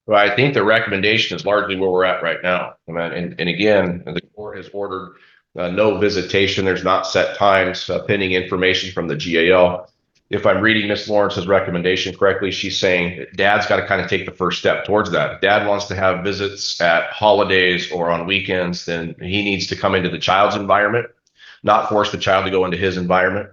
Well, I think the recommendation is largely where we're at right now. And again, the court has ordered no visitation. There's not set times pending information from the GAL. If I'm reading Ms. Lawrence's recommendation correctly, she's saying dad's got to kind of take the first step towards that. If dad wants to have visits at holidays or on weekends, then he needs to come into the child's environment, not force the child to go into his environment.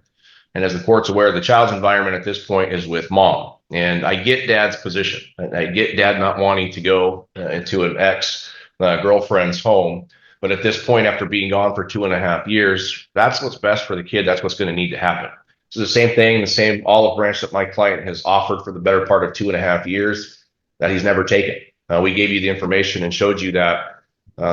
And as the court's aware, the child's environment at this point is with mom. And I get dad's position. I get dad not wanting to go into an ex-girlfriend's home. But at this point, after being gone for 2.5 years, that's what's best for the kid. That's what's going to need to happen. So the same thing, the same olive branch that my client has offered for the better part of 2.5 years that he's never taken. We gave you the information and showed you that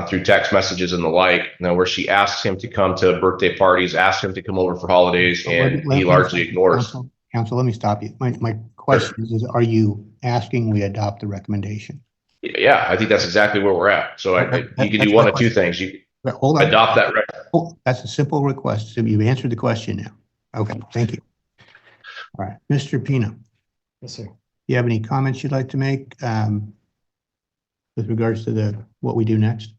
through text messages and the like, where she asks him to come to birthday parties, asks him to come over for holidays, and he largely ignores. Counsel, let me stop you. My question is, are you asking we adopt the recommendation? Yeah, I think that's exactly where we're at. So you can do one of two things. You adopt that record. Oh, that's a simple request. So you've answered the question now. Okay, thank you. All right, Mr. Pina. Yes, sir. Do you have any comments you'd like to make with regards to what we do next?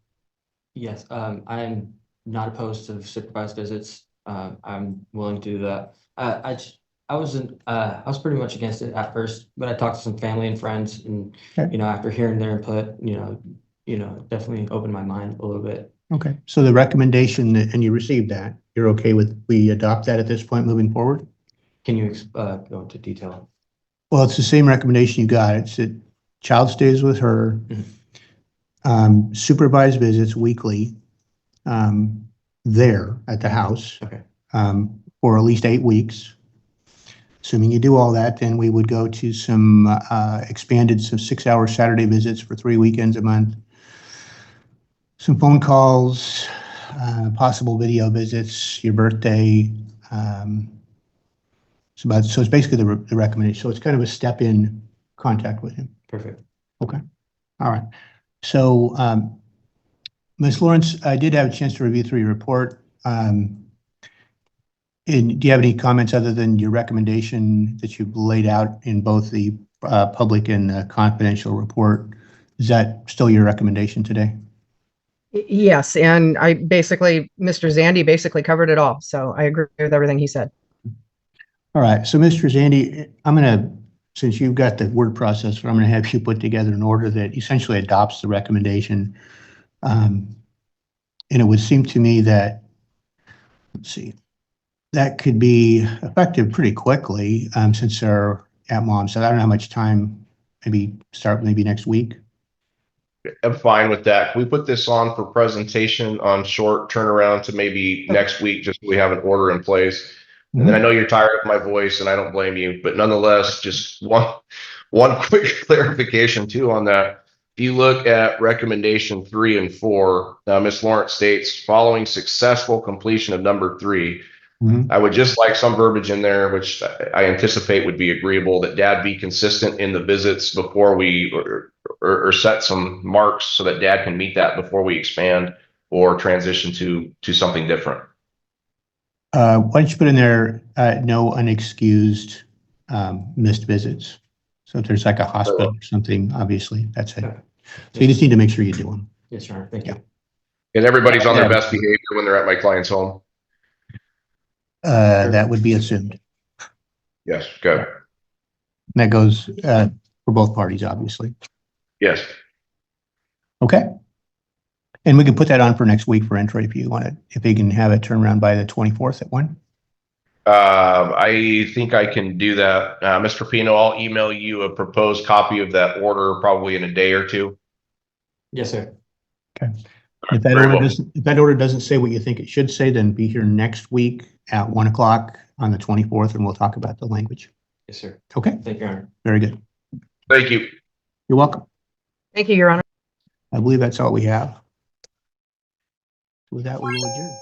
Yes, I'm not opposed to supervised visits. I'm willing to do that. I was pretty much against it at first, but I talked to some family and friends, and Okay. After hearing their input, definitely opened my mind a little bit. Okay, so the recommendation, and you received that, you're okay with, we adopt that at this point moving forward? Can you go into detail? Well, it's the same recommendation you got. It's that child stays with her, supervised visits weekly there at the house. Okay. For at least 8 weeks. Assuming you do all that, then we would go to some expanded 6-hour Saturday visits for 3 weekends a month. Some phone calls, possible video visits, your birthday. So it's basically the recommendation. So it's kind of a step in contact with him. Perfect. Okay. All right. So Ms. Lawrence, I did have a chance to review through your report. And do you have any comments other than your recommendation that you've laid out in both the public and confidential report? Is that still your recommendation today? Yes, and Mr. Zandy basically covered it all. So I agree with everything he said. All right. So Mr. Zandy, since you've got the word processor, I'm going to have you put together an order that essentially adopts the recommendation. And it would seem to me that let's see. That could be effective pretty quickly, since they're at mom. So I don't know how much time, maybe start maybe next week. I'm fine with that. Can we put this on for presentation on short turnaround to maybe next week, just so we have an order in place? And then I know you're tired of my voice and I don't blame you, but nonetheless, just one quick clarification too on that. If you look at recommendation 3 and 4, Ms. Lawrence states, following successful completion of number 3, I would just like some verbiage in there, which I anticipate would be agreeable, that dad be consistent in the visits before we, or set some marks so that dad can meet that before we expand or transition to something different. Why don't you put in there, no unexcused missed visits? So if there's like a hospital or something, obviously, that's it. So you just need to make sure you do them. Yes, Your Honor. Thank you. And everybody's on their best behavior when they're at my client's home. That would be assumed. Yes, good. That goes for both parties, obviously. Yes. Okay. And we can put that on for next week for entry if you want it, if they can have it turned around by the 24th at 1. I think I can do that. Mr. Pino, I'll email you a proposed copy of that order probably in a day or 2. Yes, sir. Okay. If that order doesn't say what you think it should say, then be here next week at 1 o'clock on the 24th, and we'll talk about the language. Yes, sir. Okay. Thank you, Your Honor. Very good. Thank you. You're welcome. Thank you, Your Honor. I believe that's all we have. With that, we will adjourn.